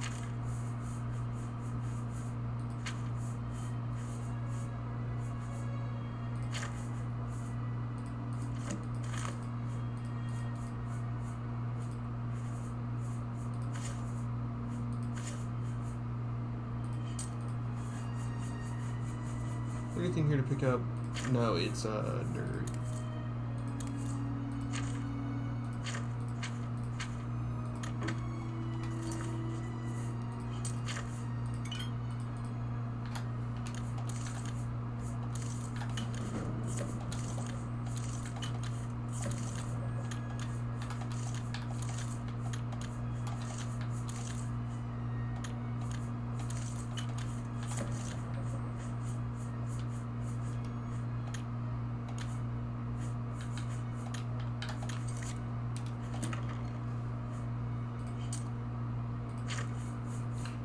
Anything here to pick up? No, it's a nerd.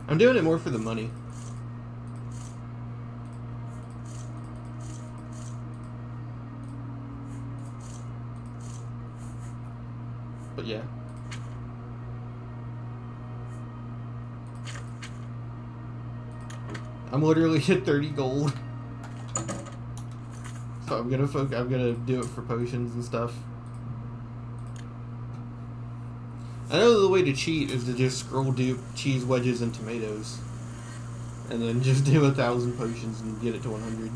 I'm doing it more for the money. But yeah. I'm literally at 30 gold. So I'm gonna do it for potions and stuff. I know the way to cheat is to just scroll dupe cheese wedges and tomatoes. And then just do 1,000 potions and get it to 100.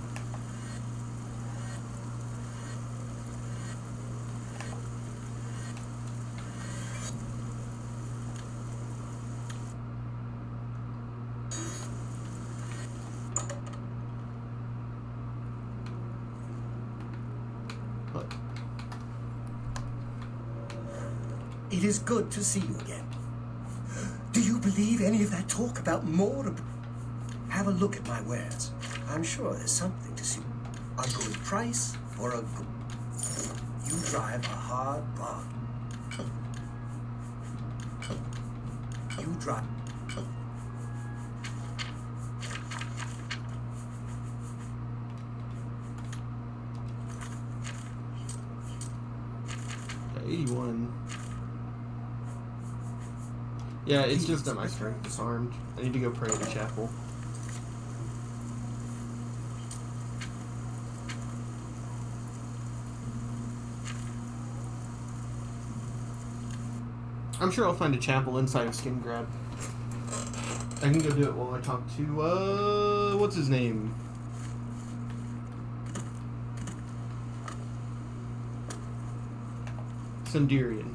It is good to see you again. Do you believe any of that talk about more? Have a look at my wares. I'm sure there's something to see. A good price for a good... You drive a hard bargain. You drive... Okay, 81. Yeah, it's just that my strength is harmed. I need to go pray at the chapel. I'm sure I'll find a chapel inside of Skingrad. I can go do it while I talk to, what's his name? Sunderian.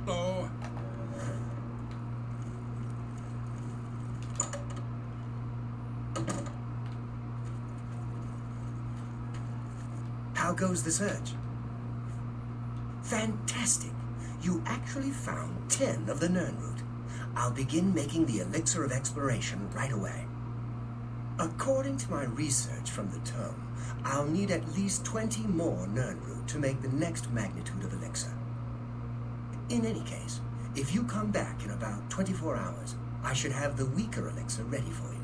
Hello. How goes the search? Fantastic. You actually found 10 of the Nirnroot. I'll begin making the elixir of exploration right away. According to my research from the tome, I'll need at least 20 more Nirnroot to make the next magnitude of elixir. In any case, if you come back in about 24 hours, I should have the weaker elixir ready for you.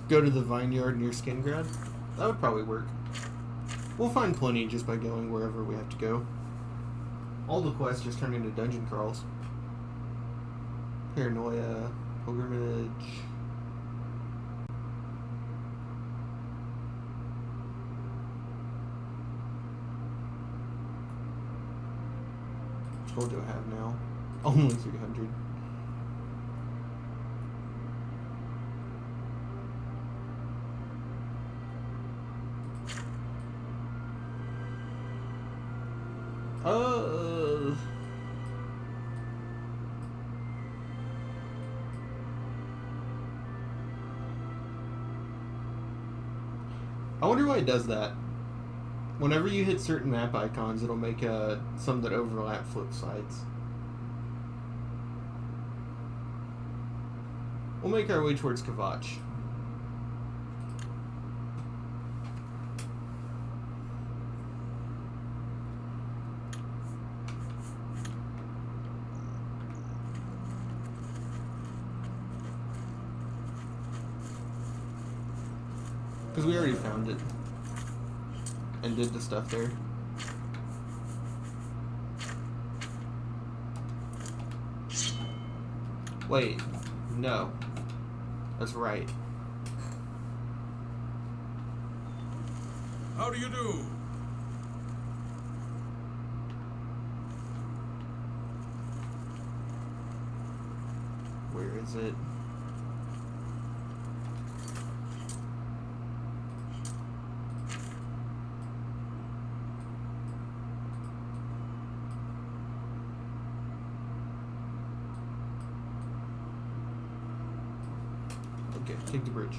Go to the vineyard near Skingrad? That would probably work. We'll find plenty just by going wherever we have to go. All the quests just turn into dungeon crawls. Paranoia, pilgrimage. Which gold do I have now? Only 300. I wonder why it does that. Whenever you hit certain map icons, it'll make some that overlap flip sides. We'll make our way towards Kavach. Because we already found it. And did the stuff there. Wait. No. That's right. How do you do? Where is it? Okay, take the bridge.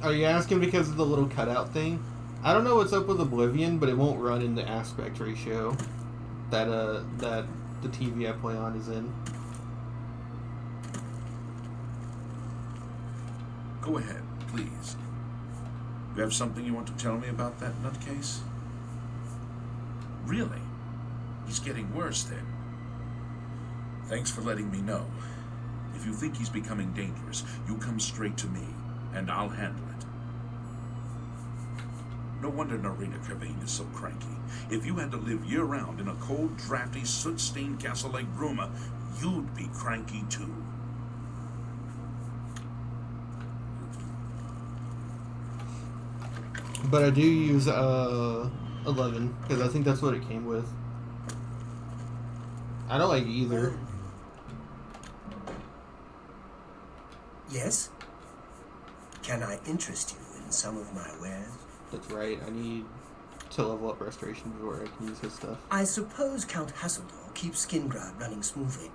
Are you asking because of the little cutout thing? I don't know what's up with Oblivion, but it won't run in the aspect ratio that the TV I play on is in. Go ahead, please. You have something you want to tell me about that nutcase? Really? He's getting worse then. Thanks for letting me know. If you think he's becoming dangerous, you come straight to me, and I'll handle it. No wonder Narita Cavane is so cranky. If you had to live year-round in a cold, drafty, soot-stained castle like Bruma, you'd be cranky too. But I do use 11 because I think that's what it came with. I don't like either. Yes? Can I interest you in some of my wares? That's right. I need to level up Restoration before I can use his stuff. I suppose Count Hasseldor keeps Skingrad running smoothly,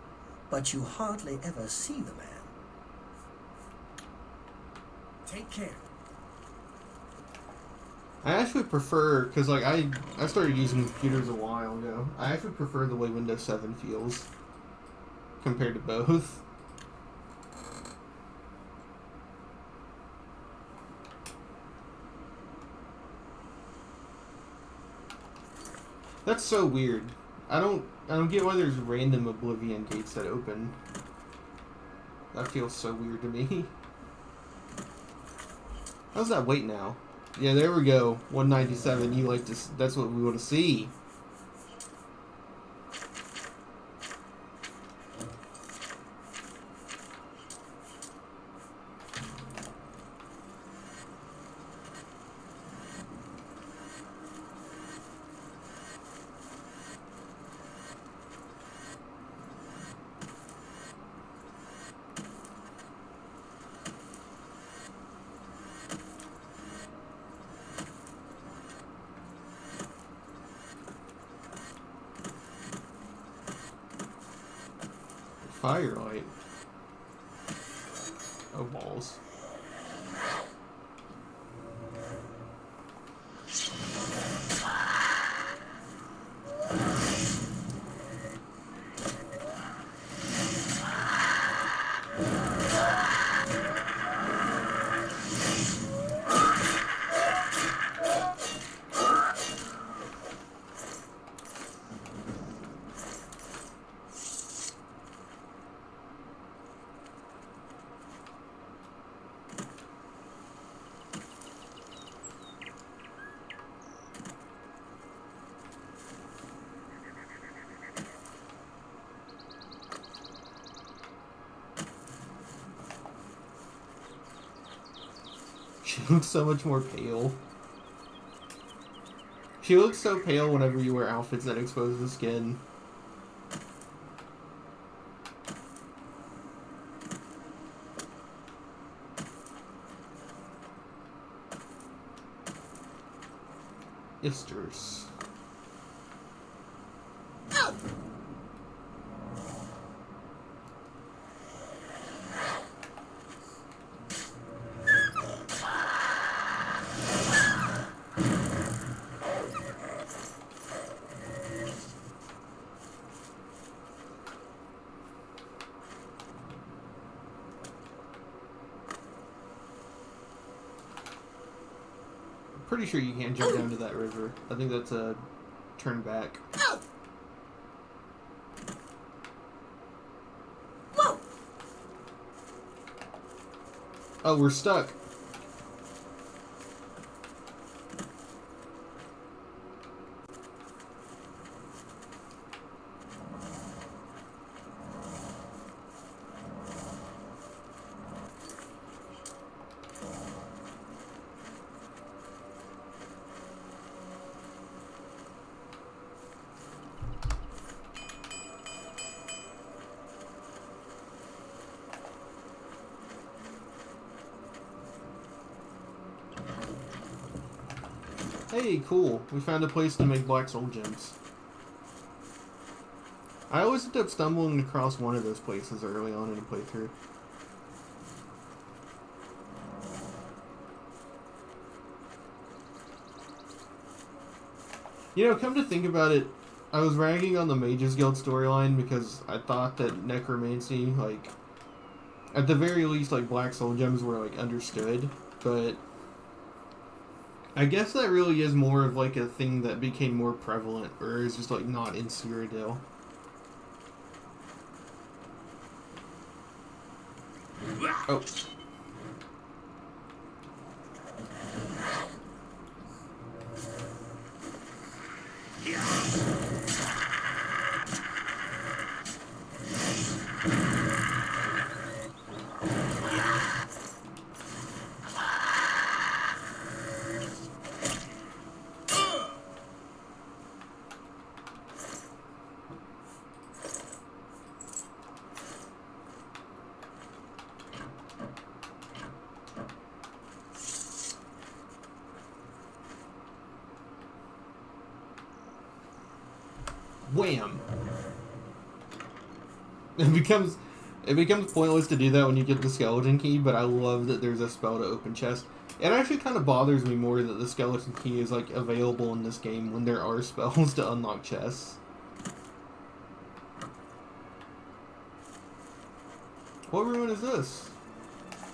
but you hardly ever see the man. Take care. I actually prefer, because like I started using computers a while ago. I actually prefer the way Windows 7 feels compared to both. That's so weird. I don't get why there's random Oblivion gates that open. That feels so weird to me. How's that weight now? Yeah, there we go. 197. You like this? That's what we want to see. Firelight. Oh, balls. She looks so much more pale. She looks so pale whenever you wear outfits that expose the skin. Isters. Pretty sure you can't jump down to that river. I think that's a turn back. Whoa! Oh, we're stuck. Hey, cool. We found a place to make black soul gems. I always end up stumbling across one of those places early on in a playthrough. You know, come to think about it, I was ragging on the Mages Guild storyline because I thought that necromancy, like, at the very least, like, black soul gems were, like, understood, but I guess that really is more of, like, a thing that became more prevalent, or is just, like, not in Cyrodiil. Oh. Wham! It becomes pointless to do that when you get the skeleton key, but I love that there's a spell to open chests. It actually kind of bothers me more that the skeleton key is, like, available in this game when there are spells to unlock chests. What ruin is this?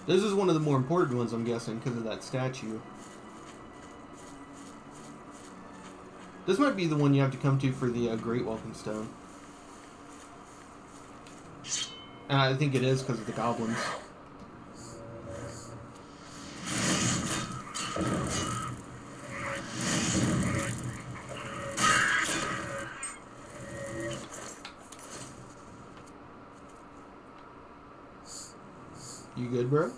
This is one of the more important ones, I'm guessing, because of that statue. This might be the one you have to come to for the Great Welcome Stone. And I think it is because of the goblins. You good, bro?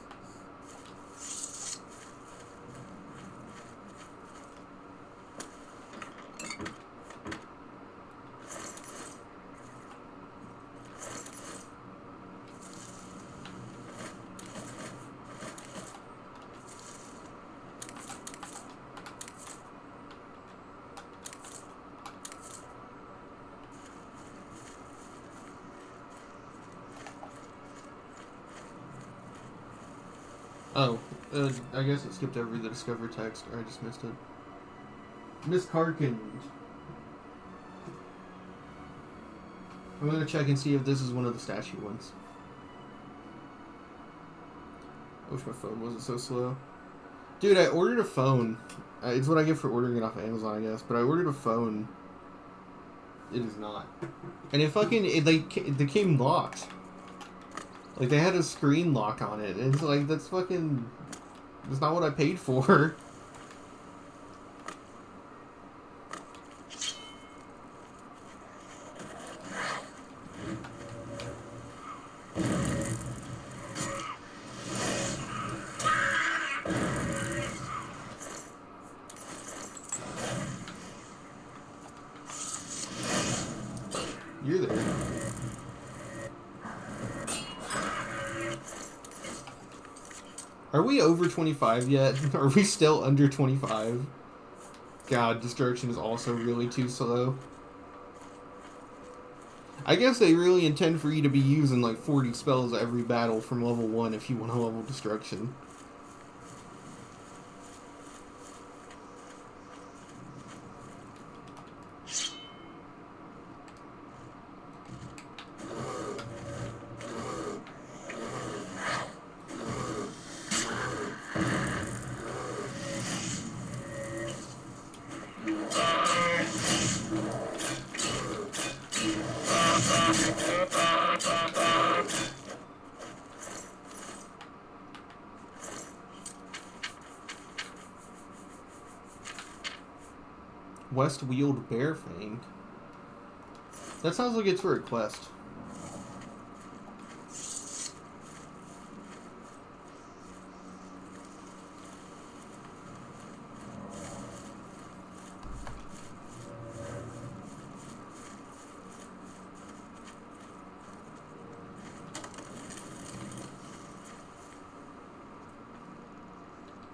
Oh, I guess it skipped over the Discover text, or I just missed it. Miss Karkin. I'm gonna check and see if this is one of the statue ones. I wish my phone wasn't so slow. Dude, I ordered a phone. It's what I get for ordering it off Amazon, I guess. But I ordered a phone. It is not. And they came locked. Like, they had a screen lock on it. And it's like, that's not what I paid for. You're there. Are we over 25 yet? Are we still under 25? God, destruction is also really too slow. I guess they really intend for you to be using like 40 spells every battle from level 1 if you want to level destruction. West Wield Bearfang. That sounds like it's for a quest.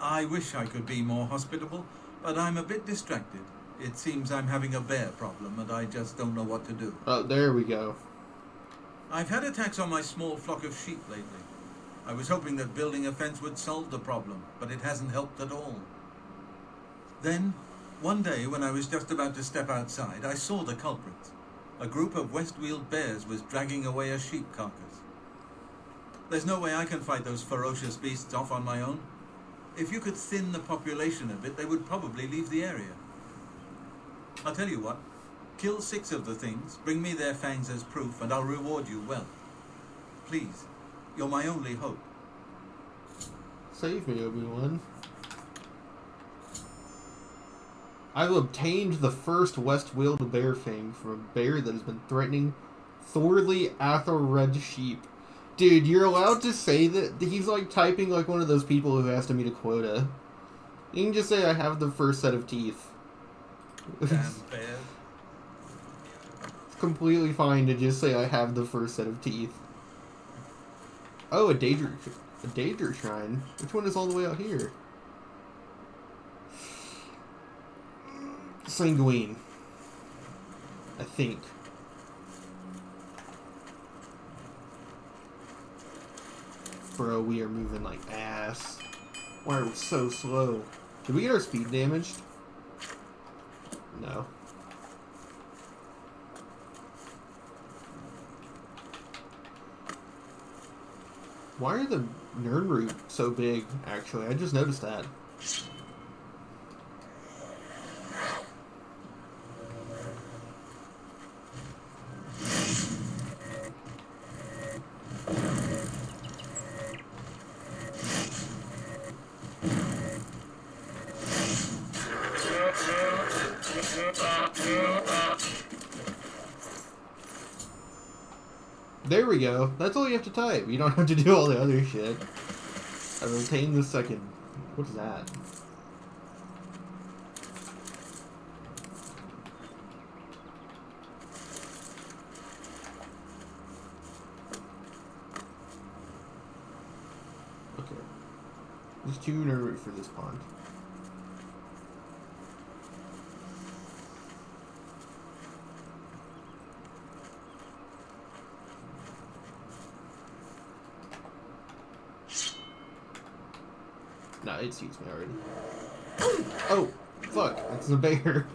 I wish I could be more hospitable, but I'm a bit distracted. It seems I'm having a bear problem and I just don't know what to do. Oh, there we go. I've had attacks on my small flock of sheep lately. I was hoping that building a fence would solve the problem, but it hasn't helped at all. Then, One day, when I was just about to step outside, I saw the culprits. A group of Westweald bears was dragging away a sheep carcass. There's no way I can fight those ferocious beasts off on my own. If you could thin the population a bit, they would probably leave the area. I'll tell you what. Kill 6 of the things, bring me their fangs as proof, and I'll reward you well. Please, you're my only hope. Save me, Obi-Wan. I've obtained the first Westweald bear fang from a bear that has been threatening Thorley Athelred sheep. Dude, you're allowed to say that. He's like typing like one of those people who has to meet a quota. You can just say, I have the first set of teeth. Damn bear. It's completely fine to just say, I have the first set of teeth. Oh, a Daedra shrine. Which one is all the way out here? Sanguine. I think. Bro, we are moving like ass. Why are we so slow? Did we get our speed damaged? No. Why are the Nirnroots so big, actually? I just noticed that. There we go. That's all you have to type. You don't have to do all the other shit. I've obtained the second. What is that? Okay. There's 2 Nirnroots for this pond. Nah, it suits me already. Oh, fuck. That's a bear.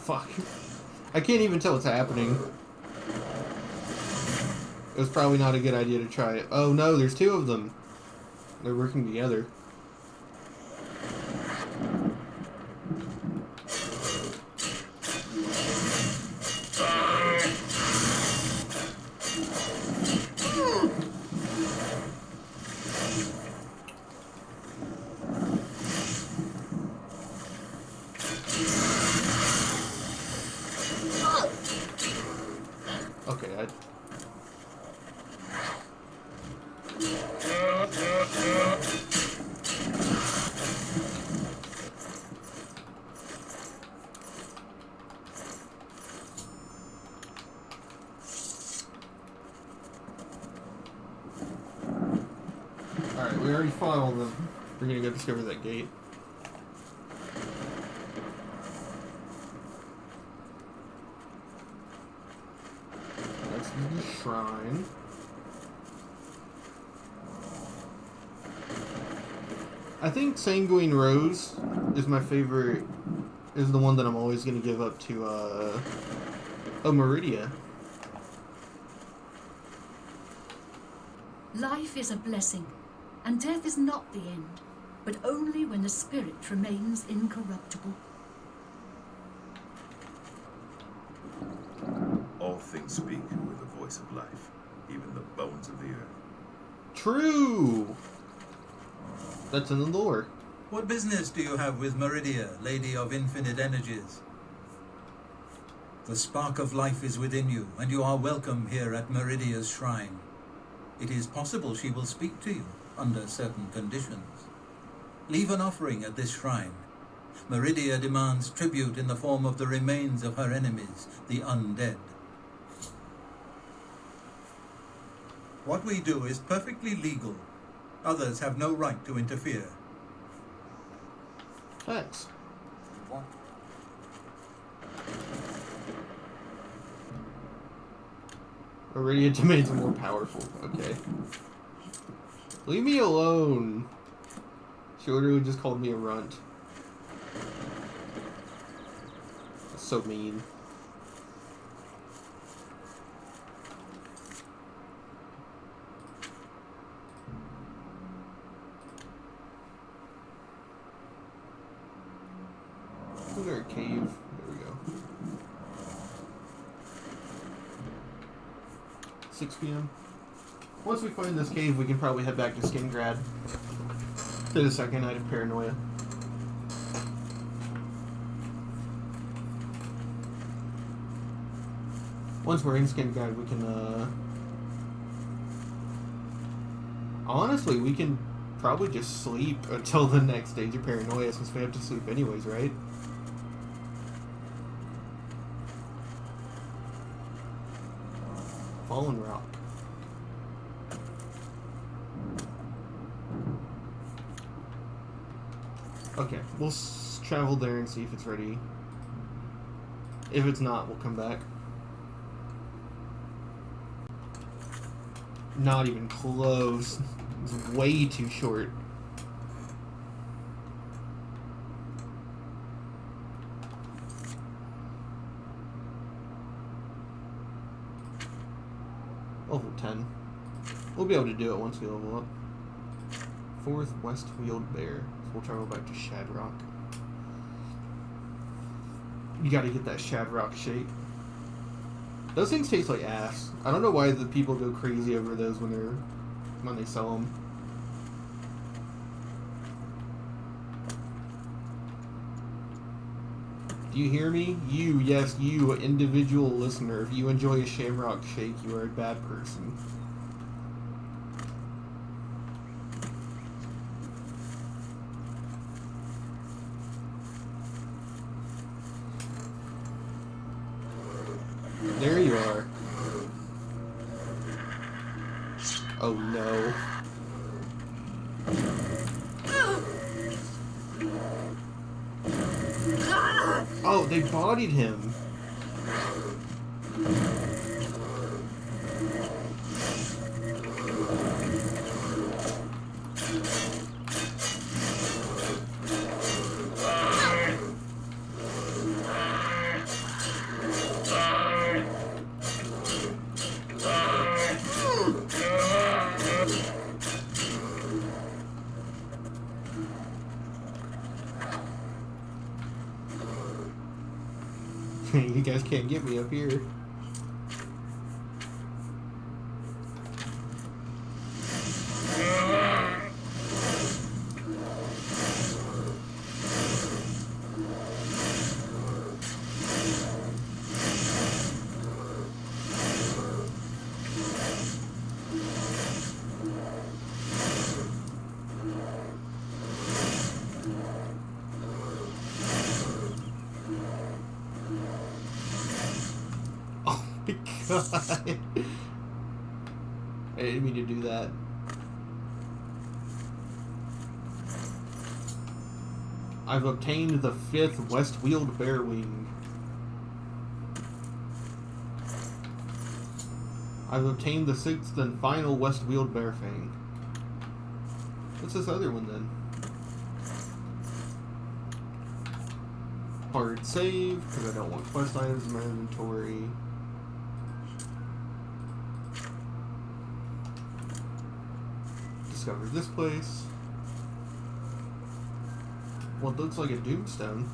Fuck. I can't even tell what's happening. It was probably not a good idea to try it. Oh no, there's 2 of them. They're working together. Okay, Alright, we already fought all of them. We're gonna go discover that gate. That's the shrine. I think Sanguine Rose is my favorite, is the one that I'm always gonna give up to, Meridia. Life is a blessing, and death is not the end, but only when the spirit remains incorruptible. All things speak with the voice of life, even the bones of the earth. True! That's in the lore. What business do you have with Meridia, Lady of Infinite Energies? The spark of life is within you, and you are welcome here at Meridia's shrine. It is possible she will speak to you under certain conditions. Leave an offering at this shrine. Meridia demands tribute in the form of the remains of her enemies, the undead. What we do is perfectly legal. Others have no right to interfere. Thanks. Meridia demands more powerful. Okay. Leave me alone. She literally just called me a runt. That's so mean. Is there a cave? There we go. 6 p.m. Once we find this cave, we can probably head back to Skingrad for the second night of Paranoia. Once we're in Skingrad, we can, honestly, we can probably just sleep until the next stage of Paranoia, since we have to sleep anyways, right? Fallen Rock. Okay, we'll travel there and see if it's ready. If it's not, we'll come back. Not even close. It's way too short. Level 10. We'll be able to do it once we level up. 4th West Wheeled Bear. So we'll travel back to Shadrock. You gotta get that Shadrock shake. Those things taste like ass. I don't know why the people go crazy over those when they sell them. Do you hear me? You, yes, you, individual listener. If you enjoy a Shamrock Shake, you are a bad person. There you are. Oh no. Oh, they bodied him. You guys can't get me up here. God. I didn't mean to do that. I've obtained the 5th West-Wheeled Bear Wing. I've obtained the 6th and final West-Wheeled Bear Fang. What's this other one then? Hard save, because I don't want quest items in my inventory. Discovered this place. What looks like a Doomstone.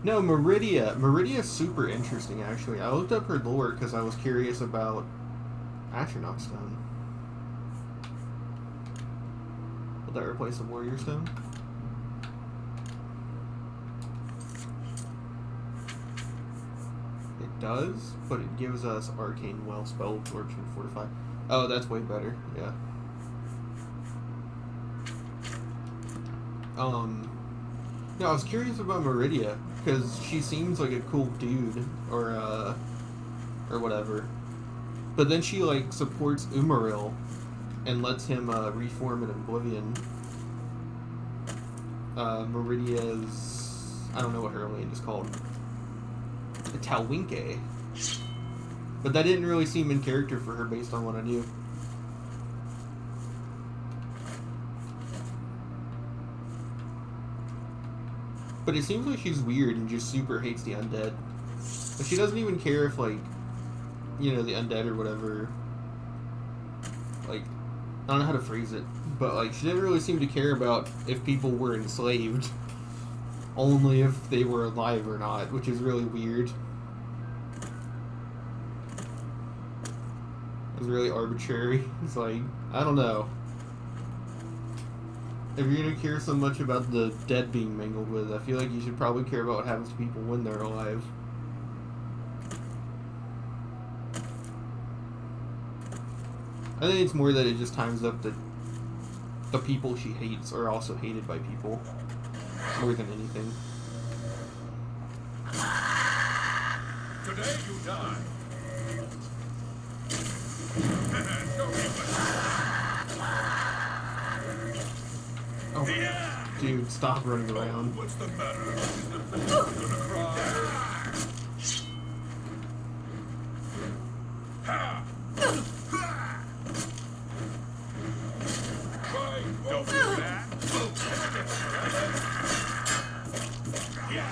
No, Meridia. Meridia's super interesting, actually. I looked up her lore because I was curious about Atronach Stone. Will that replace the Warrior Stone? It does, but it gives us Arcane Well, Spell Absorption, Fortify. Oh, that's way better, yeah. No, I was curious about Meridia, because she seems like a cool dude, or whatever. But then she, like, supports Umaril and lets him, reform in Oblivion. Meridia's... I don't know what her land is called. Talwinke. But that didn't really seem in character for her based on what I knew. But it seems like she's weird and just super hates the undead. But she doesn't even care if, like, you know, the undead or whatever, like, I don't know how to phrase it, but, like, she didn't really seem to care about if people were enslaved. Only if they were alive or not, which is really weird. It was really arbitrary. It's like, I don't know. If you're gonna care so much about the dead being mingled with, I feel like you should probably care about what happens to people when they're alive. I think it's more that it just times up that the people she hates are also hated by people. More than anything. Today you die. Oh, dude, stop running around. What's the matter? Gonna cry? Ha! Don't do that. Yeah.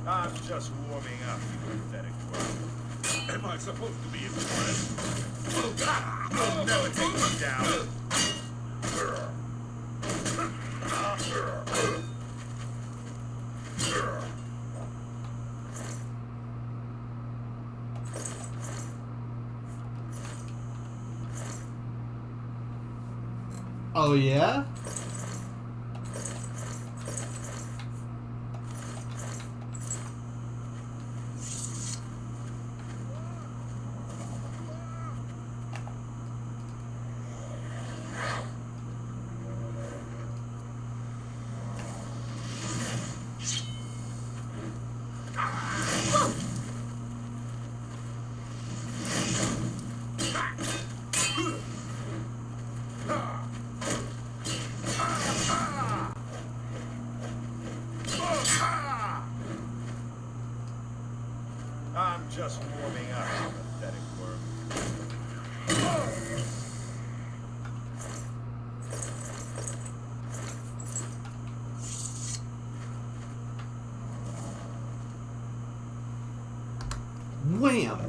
I'm just warming up, you pathetic worm. Am I supposed to be impressed? You'll never take me down. Oh, yeah? I'm just warming up, you pathetic worm. Wham!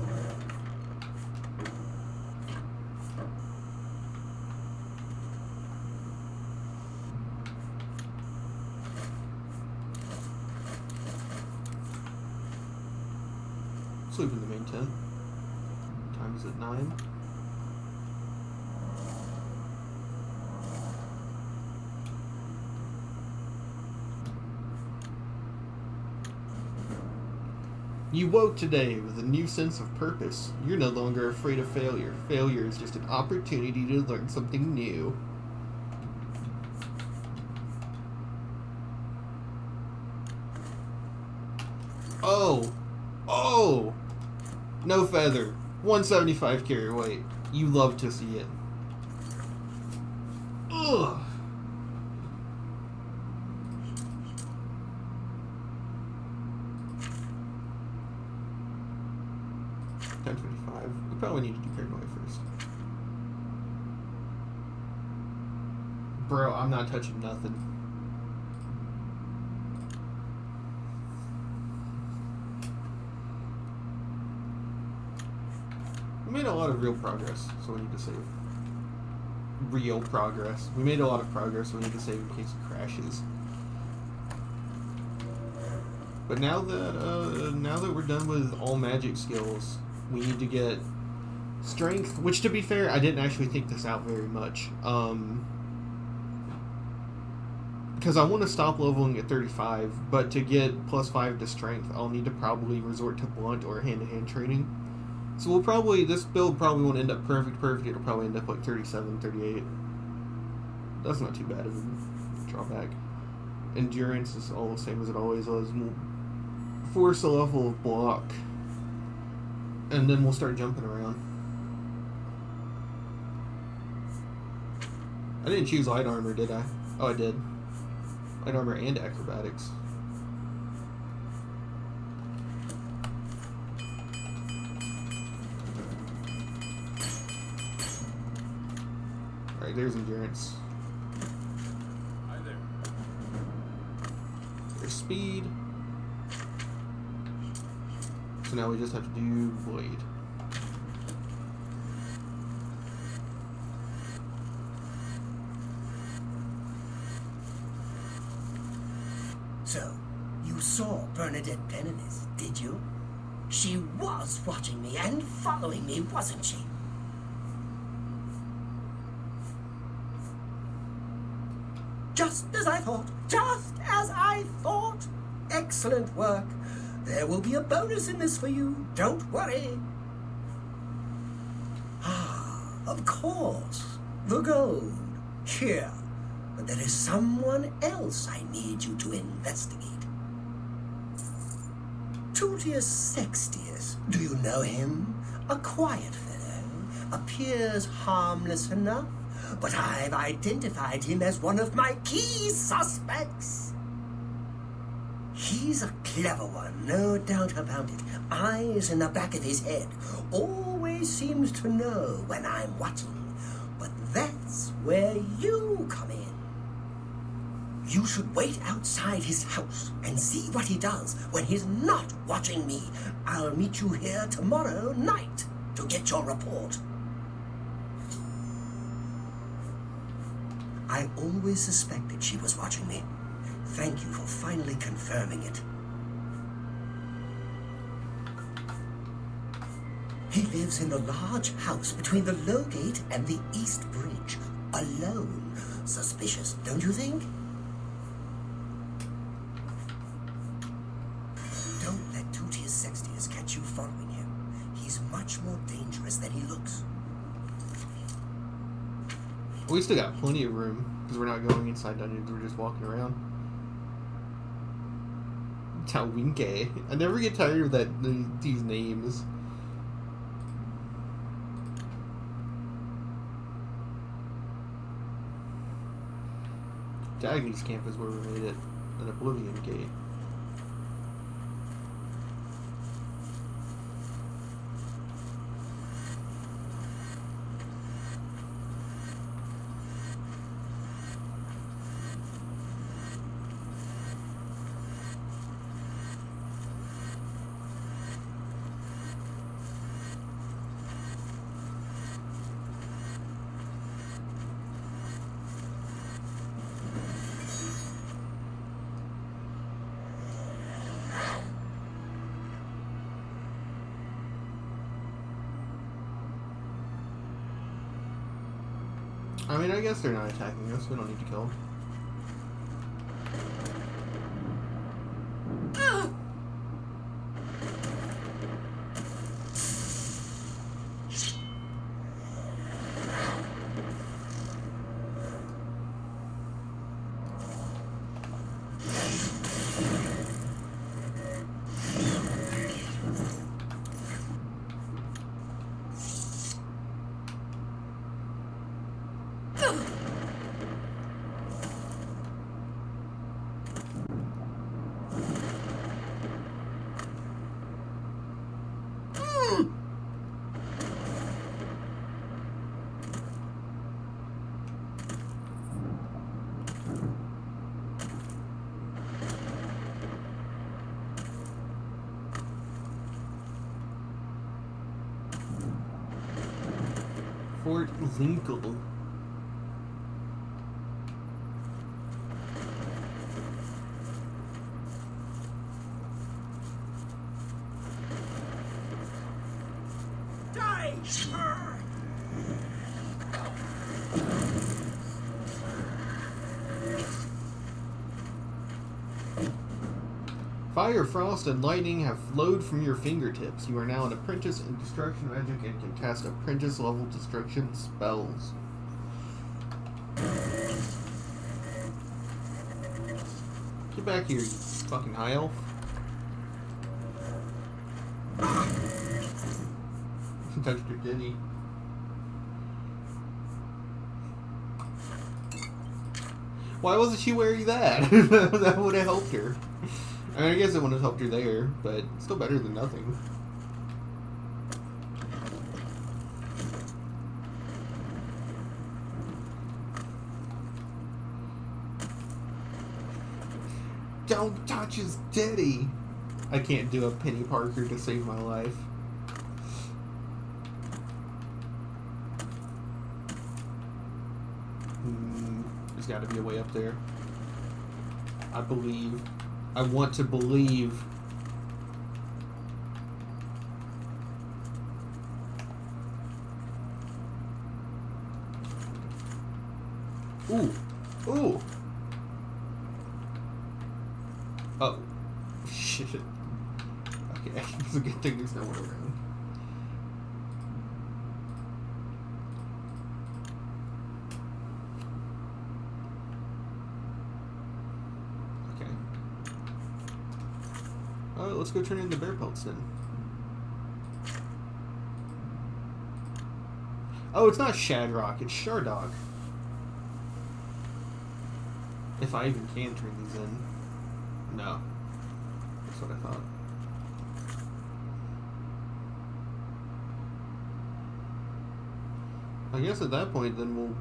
Sleep in the main tent. Time is at 9. You woke today with a new sense of purpose. You're no longer afraid of failure. Failure is just an opportunity to learn something new. Oh! Oh! No feather. 175 carry weight. You love to see it. Ugh! We probably need to do Paranoia first. Bro, I'm not touching nothing. We made a lot of real progress, so we need to save. Real progress. We made a lot of progress, so we need to save in case it crashes. But now that we're done with all magic skills, we need to get Strength, which to be fair, I didn't actually think this out very much. Because I want to stop leveling at 35, but to get +5 to strength, I'll need to probably resort to blunt or hand-to-hand training. So we'll probably, this build probably won't end up perfect. It'll probably end up like 37, 38. That's not too bad of a drawback. Endurance is all the same as it always was. We'll force a level of block, and then we'll start jumping around. I didn't choose light armor, did I? Oh, I did. Light armor and acrobatics. Alright, there's endurance. Hi there. There's speed. So now we just have to do blade. So, you saw Bernadette Penninis, did you? She was watching me and following me, wasn't she? Just as I thought. Just as I thought. Excellent work. There will be a bonus in this for you. Don't worry. Ah, of course. The gold. Here. But there is someone else I need you to investigate. Tutius Sextius. Do you know him? A quiet fellow. Appears harmless enough. But I've identified him as one of my key suspects. He's a clever one, no doubt about it. Eyes in the back of his head. Always seems to know when I'm watching. But that's where you come in. You should wait outside his house and see what he does when he's not watching me. I'll meet you here tomorrow night to get your report. I always suspected she was watching me. Thank you for finally confirming it. He lives in the large house between the Low Gate and the East Bridge. Alone. Suspicious, don't you think? Don't let Tutius Sextius catch you following him. He's much more dangerous than he looks. We still got plenty of room, because we're not going inside dungeons, we're just walking around. Tawinke. I never get tired of these names. Dagny's camp is where we made it, an Oblivion gate. I mean, I guess they're not attacking us. We don't need to kill them. Fort Linkle. Die! Fire, frost, and lightning have flowed from your fingertips. You are now an apprentice in destruction magic and can cast apprentice-level destruction spells. Get back here, you fucking high elf. Touched her titty. Why wasn't she wearing that? That would have helped her. I mean, I guess it would have helped her there, but still better than nothing. Don't touch his titty! I can't do a Penny Parker to save my life. There's got to be a way up there. I believe. I want to believe. Ooh. Ooh. Oh. Shit. Okay. It's a good thing there's no one around. Alright, let's go turn in the bear pelts then. Oh, it's not Shadrock, it's Shardog. If I even can turn these in. No. That's what I thought. I guess at that point then we'll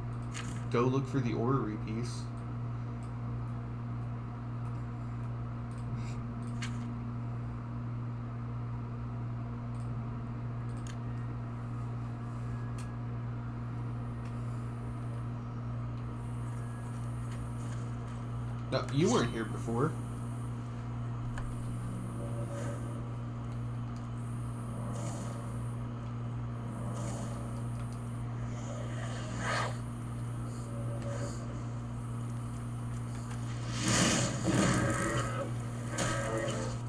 go look for the orrery piece. No, you weren't here before.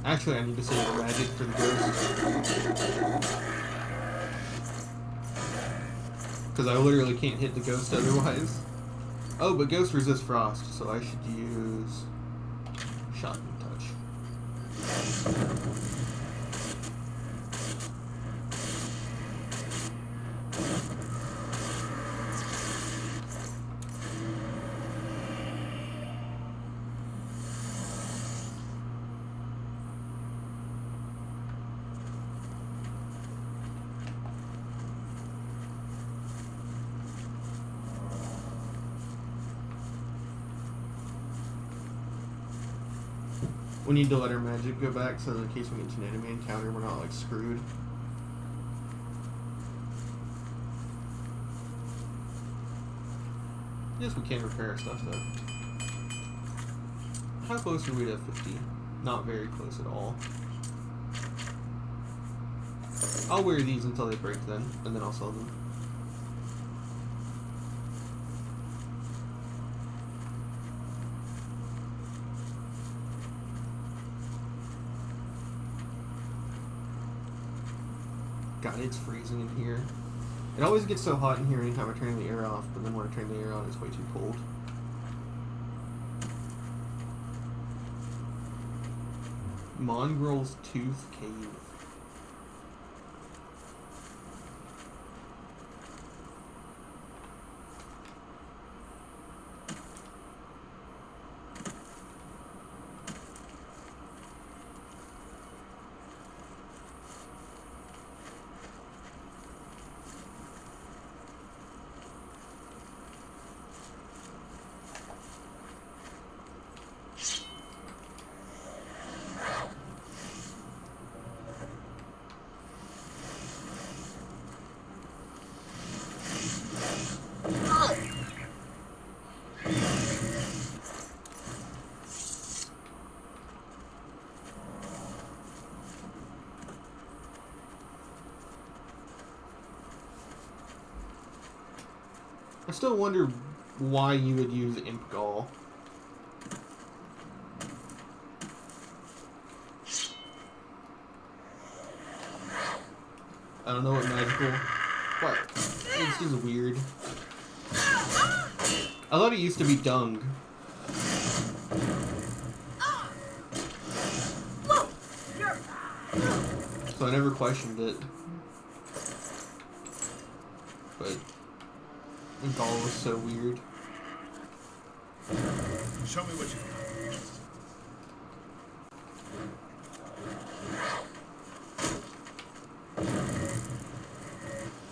Actually, I need to save the magic for the ghost. Because I literally can't hit the ghost otherwise. Oh, but ghost resists frost, so I should use shock and touch. We need to let our magic go back so in case we get to an enemy encounter, we're not like screwed. Yes, we can repair our stuff though. How close are we to 50? Not very close at all. I'll wear these until they break then, and then I'll sell them. God, it's freezing in here. It always gets so hot in here anytime I turn the air off, but then when I turn the air on, it's way too cold. Mongrel's Tooth Cave. I still wonder why you would use Imp Gall. I don't know what magical. What? It's just weird. I thought it used to be dung. So I never questioned it. But Gall was so weird. Show me what you got.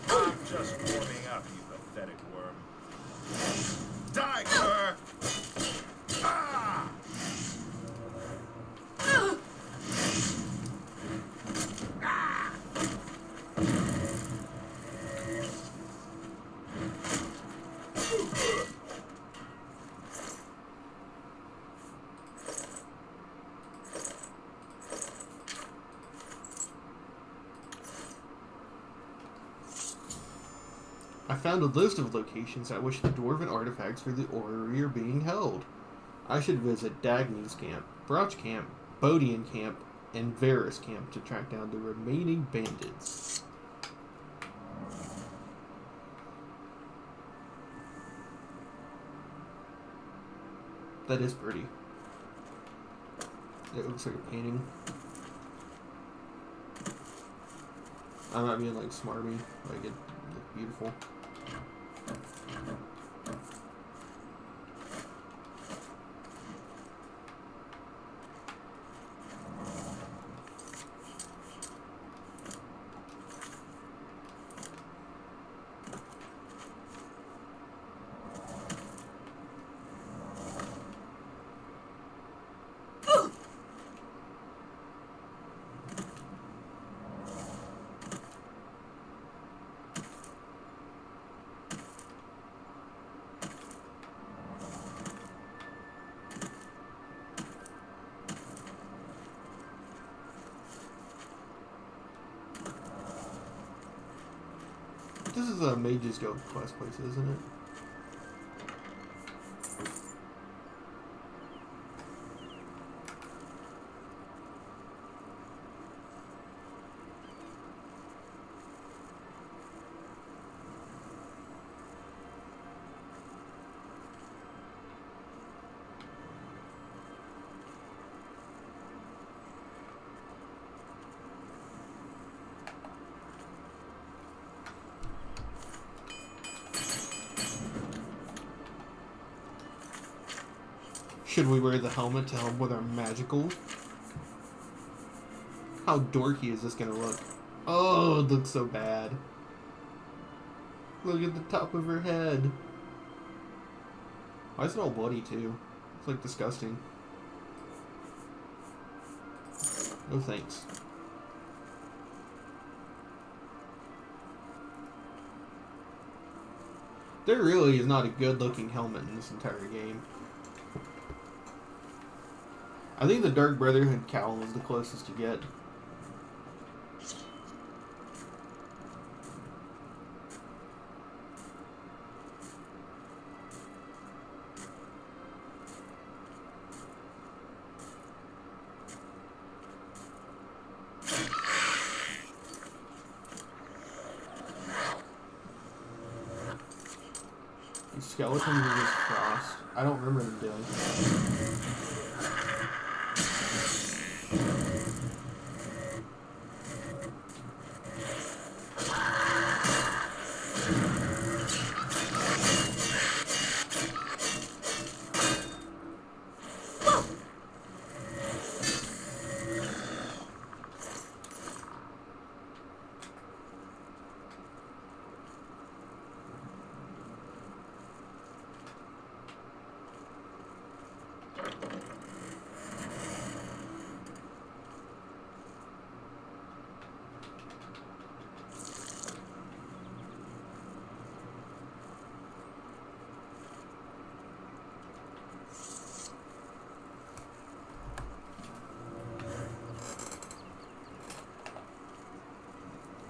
I'm just warming up, you pathetic worm. Die, Cur! Ah! I found a list of locations at which the dwarven artifacts for the orrery are being held. I should visit Dagny's camp, Broch camp, Bodian camp, and Varus camp to track down the remaining bandits. That is pretty. It looks like a painting. I'm not being like smarmy, like it looks beautiful. This is a Mage's Guild quest place, isn't it? Should we wear the helmet to help with our magical? How dorky is this gonna look? Oh, it looks so bad. Look at the top of her head. Why is it all bloody too? It's like disgusting. No thanks. There really is not a good looking helmet in this entire game. I think the Dark Brotherhood cowl is the closest to get. These skeletons are just frost. I don't remember them doing.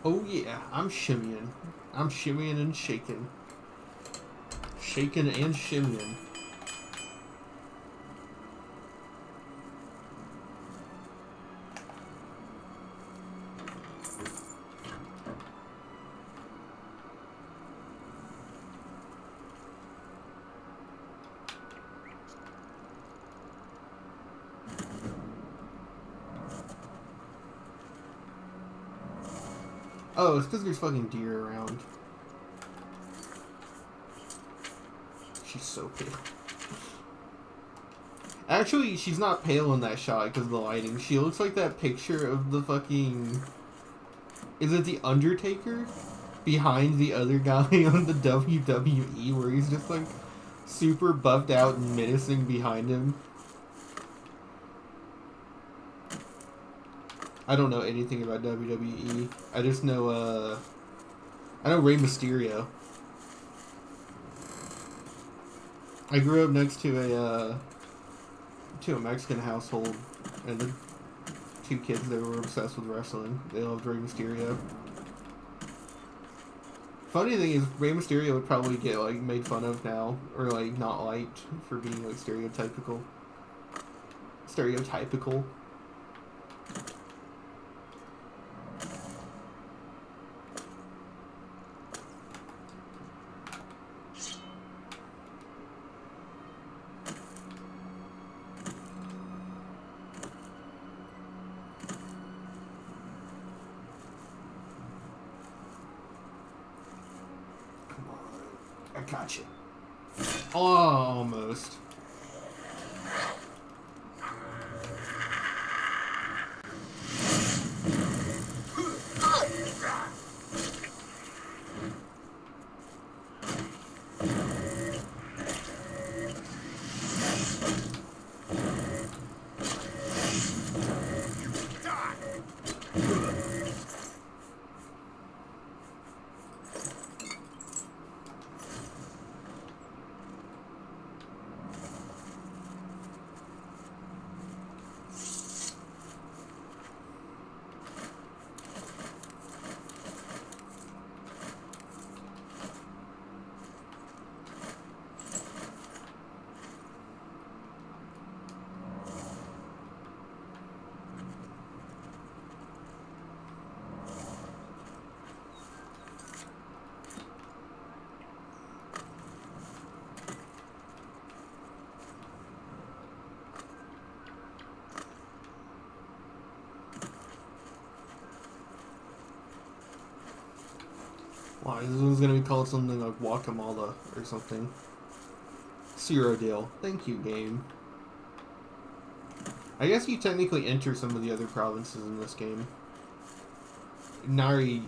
Oh yeah, I'm shimmying. I'm shimmying and shaking. Shaking and shimmying. Oh, it's because there's fucking deer around. She's so pale. Actually, she's not pale in that shot because of the lighting. She looks like that picture of the fucking... Is it the Undertaker? Behind the other guy on the WWE, where he's just like super buffed out and menacing behind him. I don't know anything about WWE. I just know, I know Rey Mysterio. I grew up next to a Mexican household, and the two kids that were obsessed with wrestling. They loved Rey Mysterio. Funny thing is, Rey Mysterio would probably get like made fun of now, or like not liked for being like stereotypical. I got you. Oh, almost. Wow, this one's gonna be called something like Guacamole or something. Zero deal. Thank you, game. I guess you technically enter some of the other provinces in this game. Nirnroots.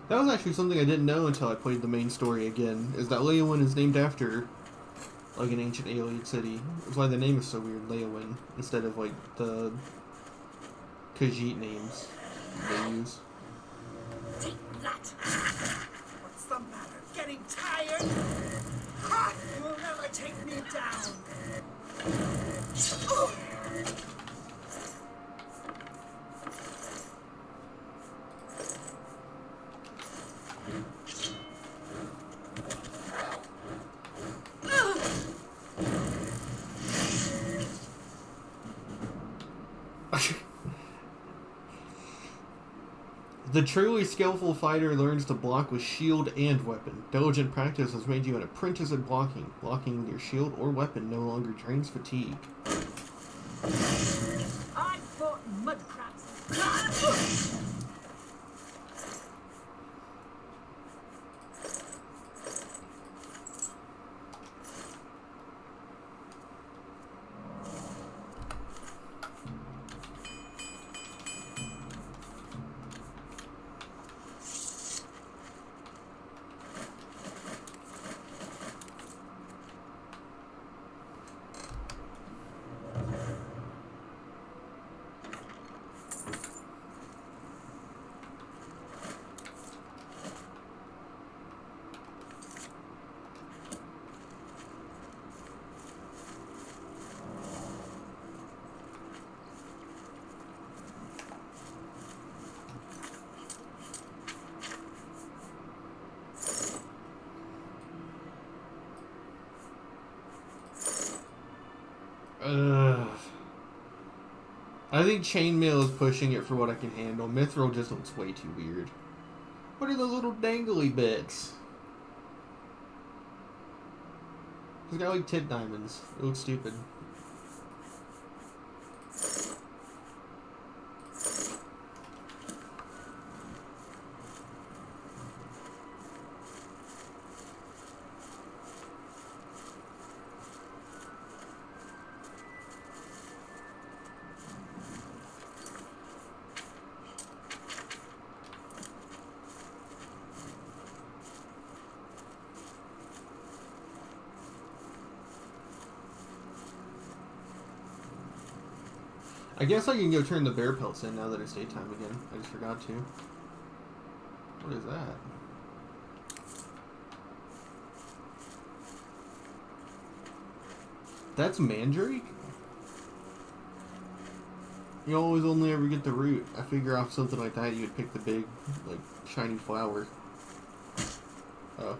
That was actually something I didn't know until I played the main story again, is that Leyawiin is named after like an ancient alien city. That's why the name is so weird, Leyawiin, instead of like the Khajiit names they use. Take that! What's the matter? Getting tired? Ha! You'll never take me down! Ugh. The truly skillful fighter learns to block with shield and weapon. Diligent practice has made you an apprentice at blocking. Blocking your shield or weapon no longer drains fatigue. I fought mudcrabs. I think chainmail is pushing it for what I can handle. Mithril just looks way too weird. What are those little dangly bits? He's got like tit diamonds. It looks stupid. I guess I can go turn the bear pelts in now that it's daytime again. I just forgot to. What is that? That's mandrake? You always only ever get the root. I figure off something like that you would pick the big, like, shiny flower. Oh.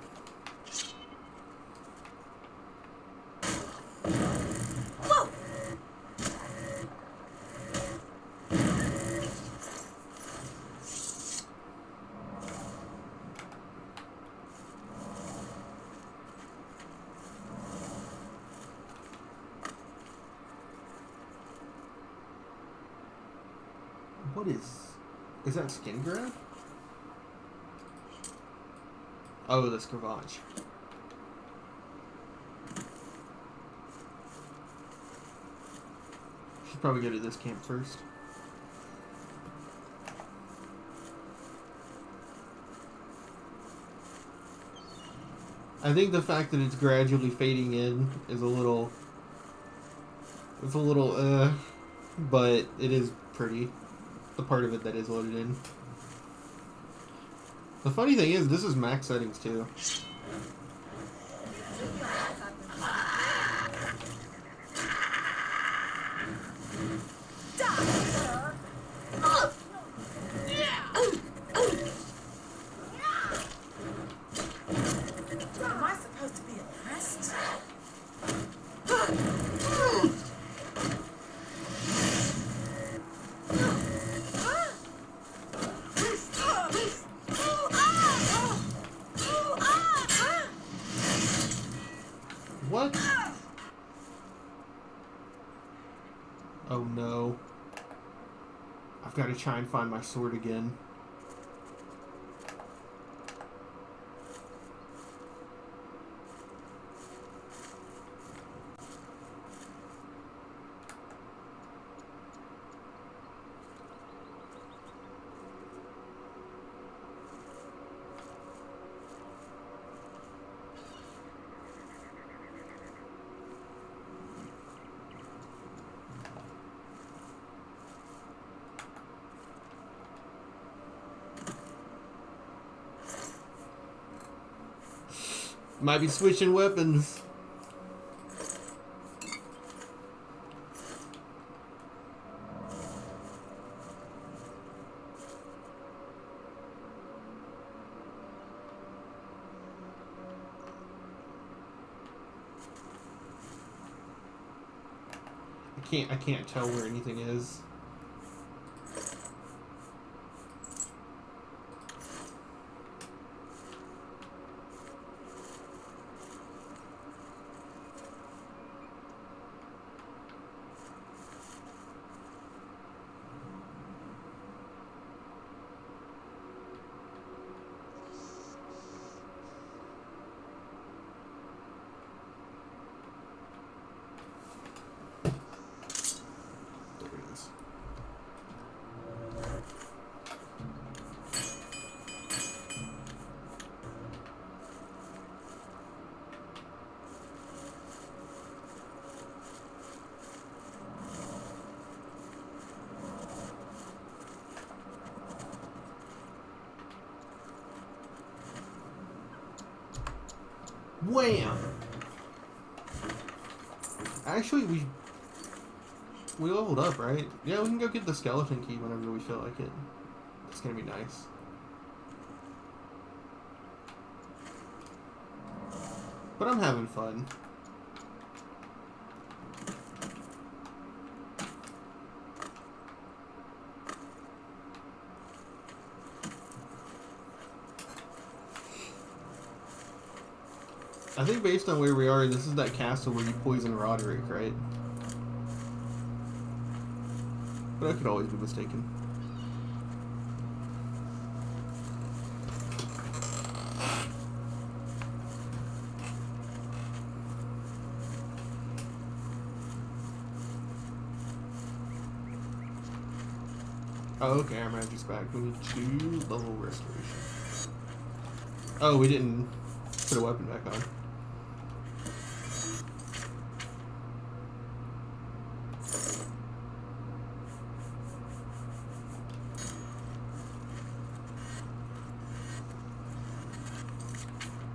What is that Skingrad? Oh, the Scrivage. Should probably go to this camp first. I think the fact that it's gradually fading in is a little, but it is pretty. The part of it that is loaded in. The funny thing is, this is max settings too. Am I supposed to be impressed? What? Oh no. I've got to try and find my sword again. Might be switching weapons. I can't tell where anything is. Wham! Actually, we leveled up, right? Yeah, we can go get the skeleton key whenever we feel like it. It's gonna be nice. But I'm having fun. I think based on where we are, this is that castle where you poison Roderick, right? But I could always be mistaken. Oh, okay, our magic's back. We need 2 level restoration. Oh, we didn't put a weapon back on.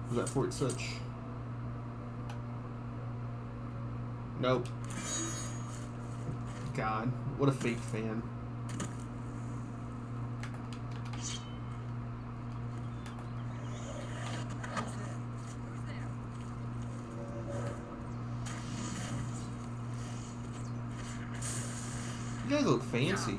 Was that Fort Such? Nope. God, what a fake fan. You guys look fancy.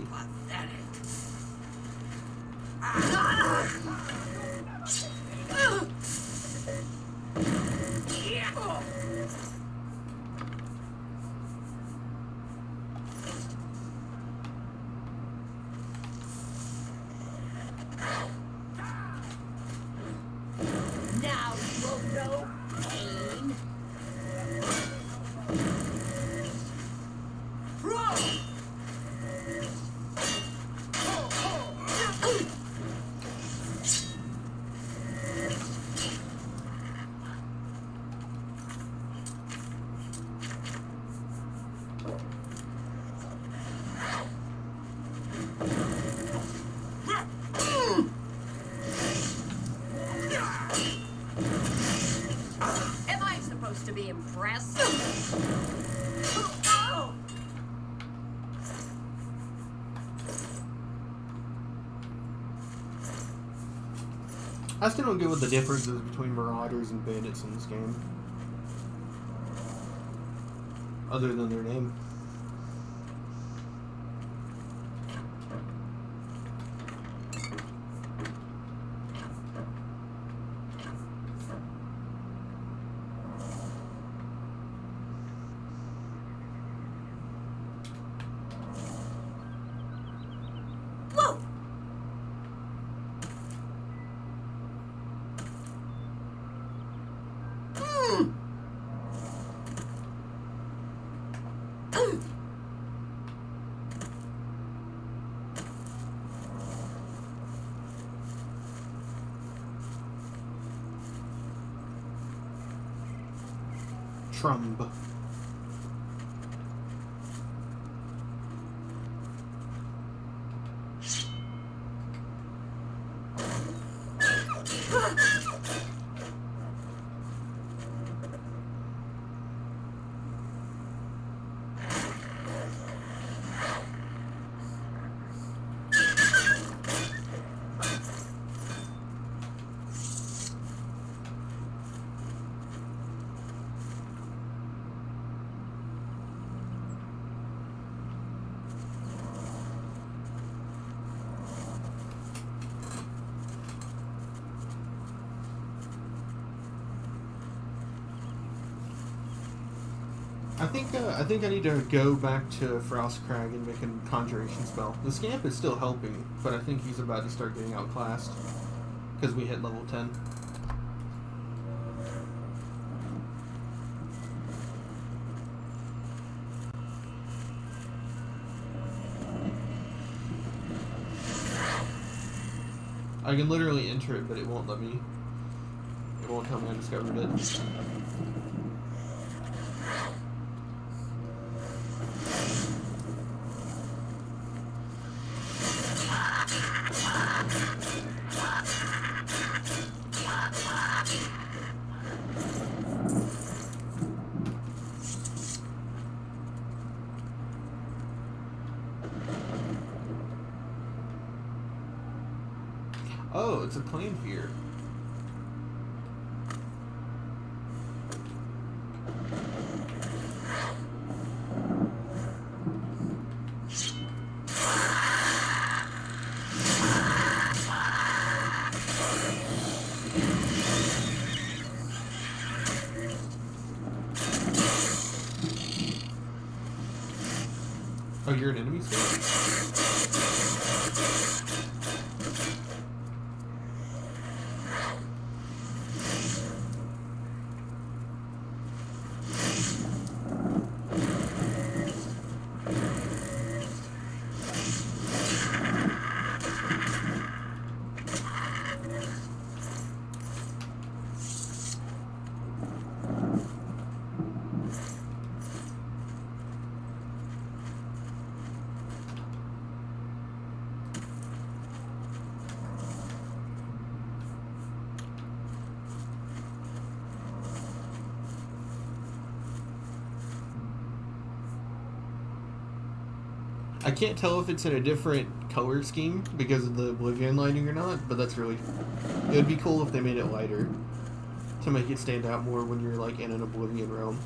Now you'll know pain. Am I supposed to be impressed? I still don't get what the difference is between marauders and bandits in this game. Other than their name. Whoa! Trumb. I think I need to go back to Frostcrag and make a conjuration spell. The Scamp is still helping, but I think he's about to start getting outclassed because we hit level 10. I can literally enter it, but it won't let me. It won't tell me I discovered it. Oh, it's a clan fear. Oh, you're an enemy squad? I can't tell if it's in a different color scheme because of the Oblivion lighting or not, but that's really... It would be cool if they made it lighter to make it stand out more when you're like in an Oblivion realm.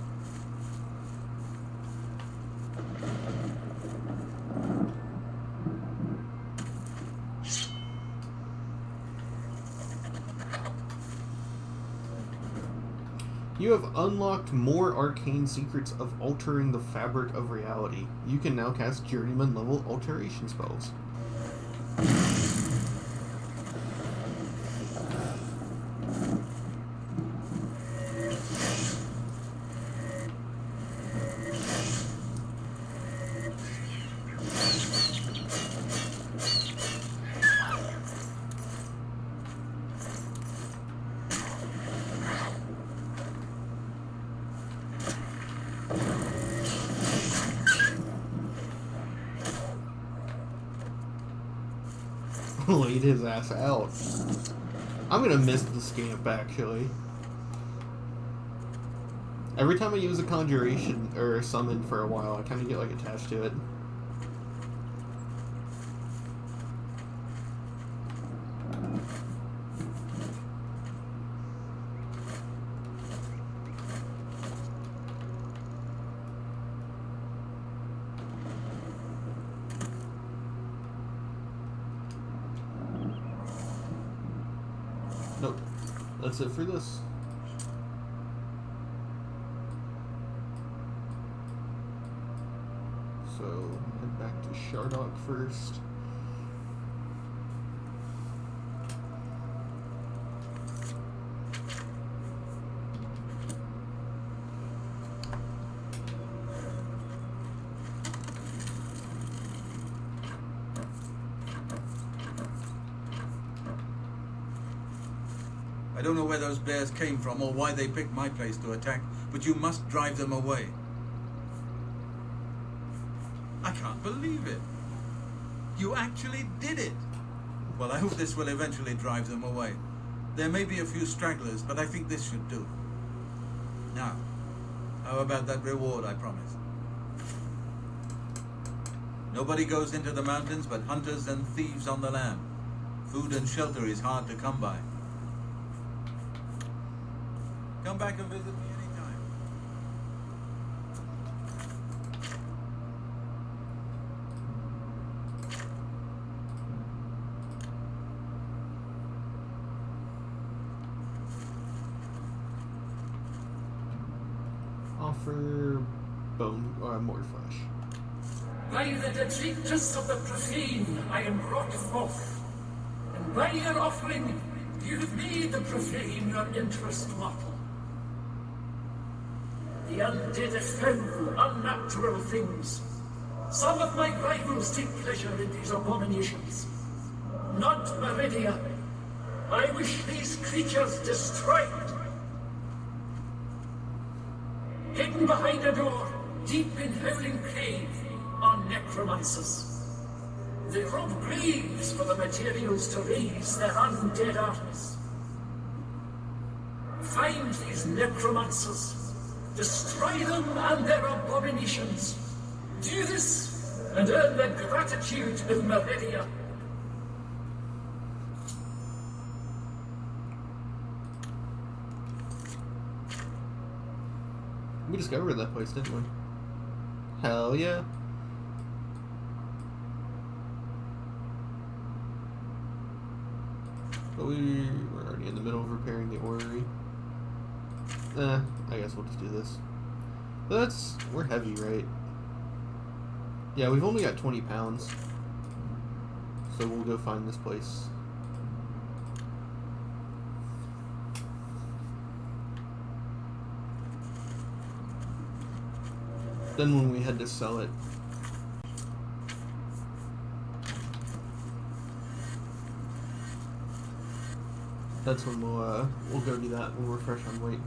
You have unlocked more arcane secrets of altering the fabric of reality. You can now cast journeyman level alteration spells. Laid his ass out. I'm gonna miss the scamp, actually. Every time I use a conjuration or a summon for a while, I kind of get like attached to it. Nope. That's it for this. So, head back to Shardok first. I don't know where those bears came from or why they picked my place to attack, but you must drive them away. I can't believe it. You actually did it. Well, I hope this will eventually drive them away. There may be a few stragglers, but I think this should do. Now, how about that reward I promised? Nobody goes into the mountains but hunters and thieves on the land. Food and shelter is hard to come by. Come back and visit me anytime. Offer bone or more flesh. By the detritus of the profane I am brought forth, and by your offering you have made the profane your interest mortal. The undead effeminal, unnatural things. Some of my rivals take pleasure in these abominations. Not Meridia. I wish these creatures destroyed. Hidden behind a door, deep in howling cave, are necromancers. They rob graves for the materials to raise their undead armies. Find these necromancers. Destroy them and their abominations. Do this, and earn the gratitude of Meridia. We discovered that place, didn't we? Hell yeah. But we were already in the middle of repairing the orrery. I guess we'll just do this. But we're heavy, right? Yeah, we've only got 20 pounds. So we'll go find this place. Then when we had to sell it, that's when we'll go do that when we're fresh on weight.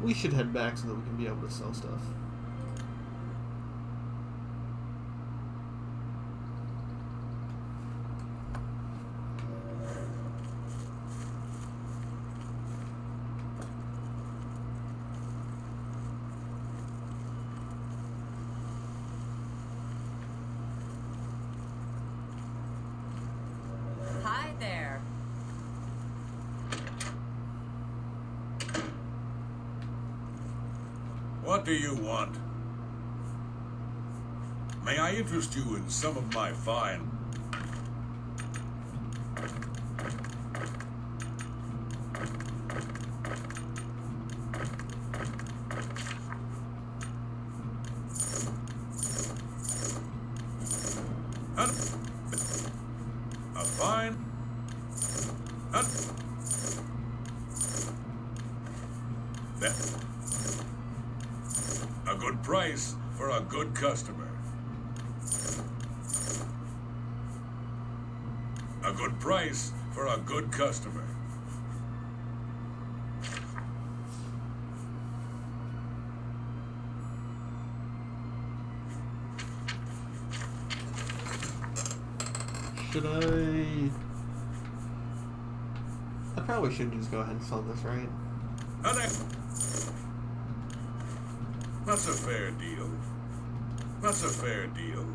We should head back so that we can be able to sell stuff. Hi there. What do you want? May I interest you in some of my fine... A fine... A good price for a good customer. A good price for a good customer. Should I probably should just go ahead and sell this, right? That's a fair deal. That's a fair deal.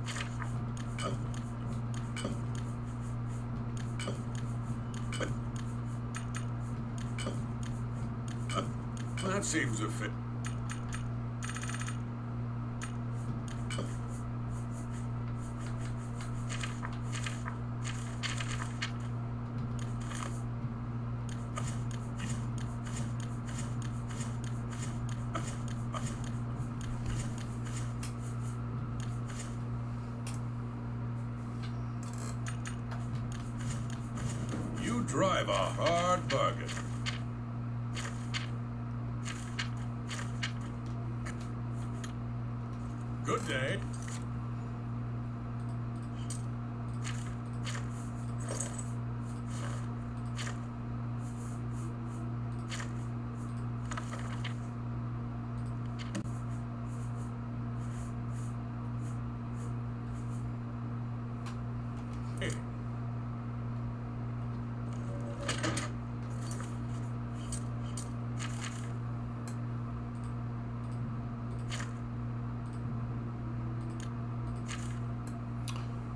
That seems a fit. You drive a hard bargain. Good day. Hey.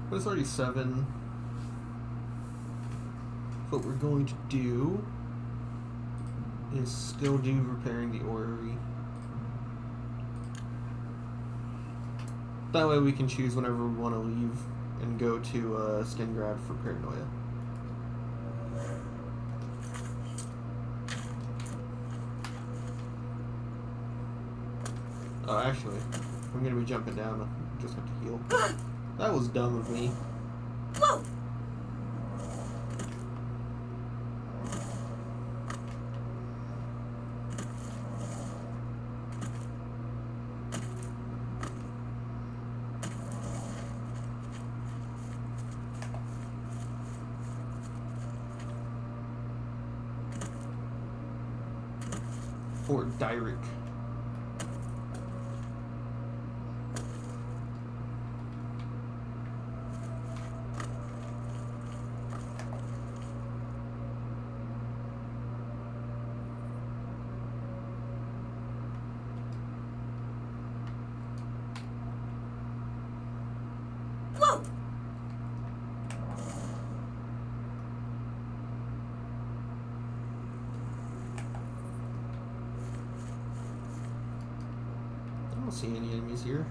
But it's already 7. What we're going to do is still do repairing the orrery. That way we can choose whenever we want to leave and go to Skingrad for Paranoia. Oh, actually, I'm going to be jumping down. I just have to heal. That was dumb of me. Whoa! Fort Dyrick. Whoa! I don't see any enemies here.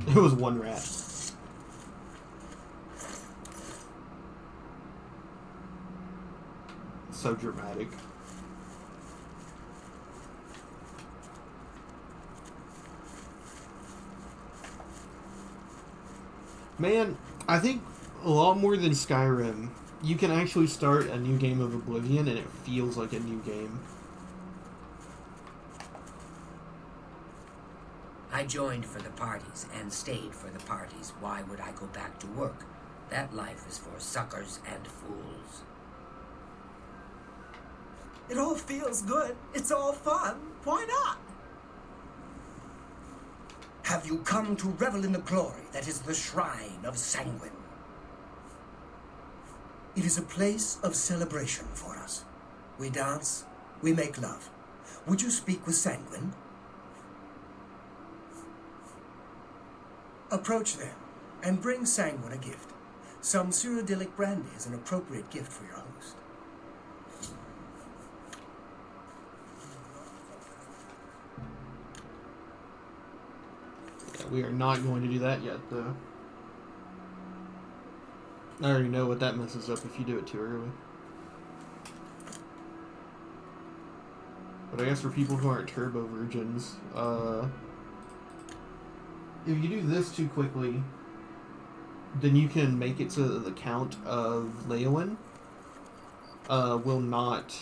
It was one rat. So dramatic. Man, I think a lot more than Skyrim, you can actually start a new game of Oblivion and it feels like a new game. I joined for the parties and stayed for the parties. Why would I go back to work? That life is for suckers and fools. It all feels good. It's all fun. Why not? Have you come to revel in the glory that is the shrine of Sanguine? It is a place of celebration for us. We dance, we make love. Would you speak with Sanguine? Approach them and bring Sanguine a gift. Some Cyrodiilic brandy is an appropriate gift for your host. Yeah, we are not going to do that yet, though. I already know what that messes up if you do it too early. But I guess for people who aren't turbo virgins, if you do this too quickly, then you can make it so that the count of Leowin will not...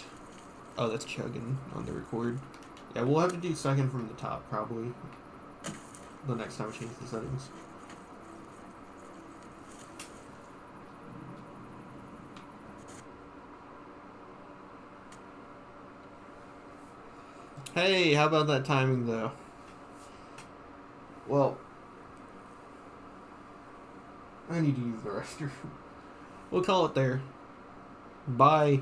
Oh, that's chugging on the record. Yeah, we'll have to do second from the top, probably, the next time I change the settings. Hey, how about that timing, though? Well, I need to use the restroom. We'll call it there. Bye.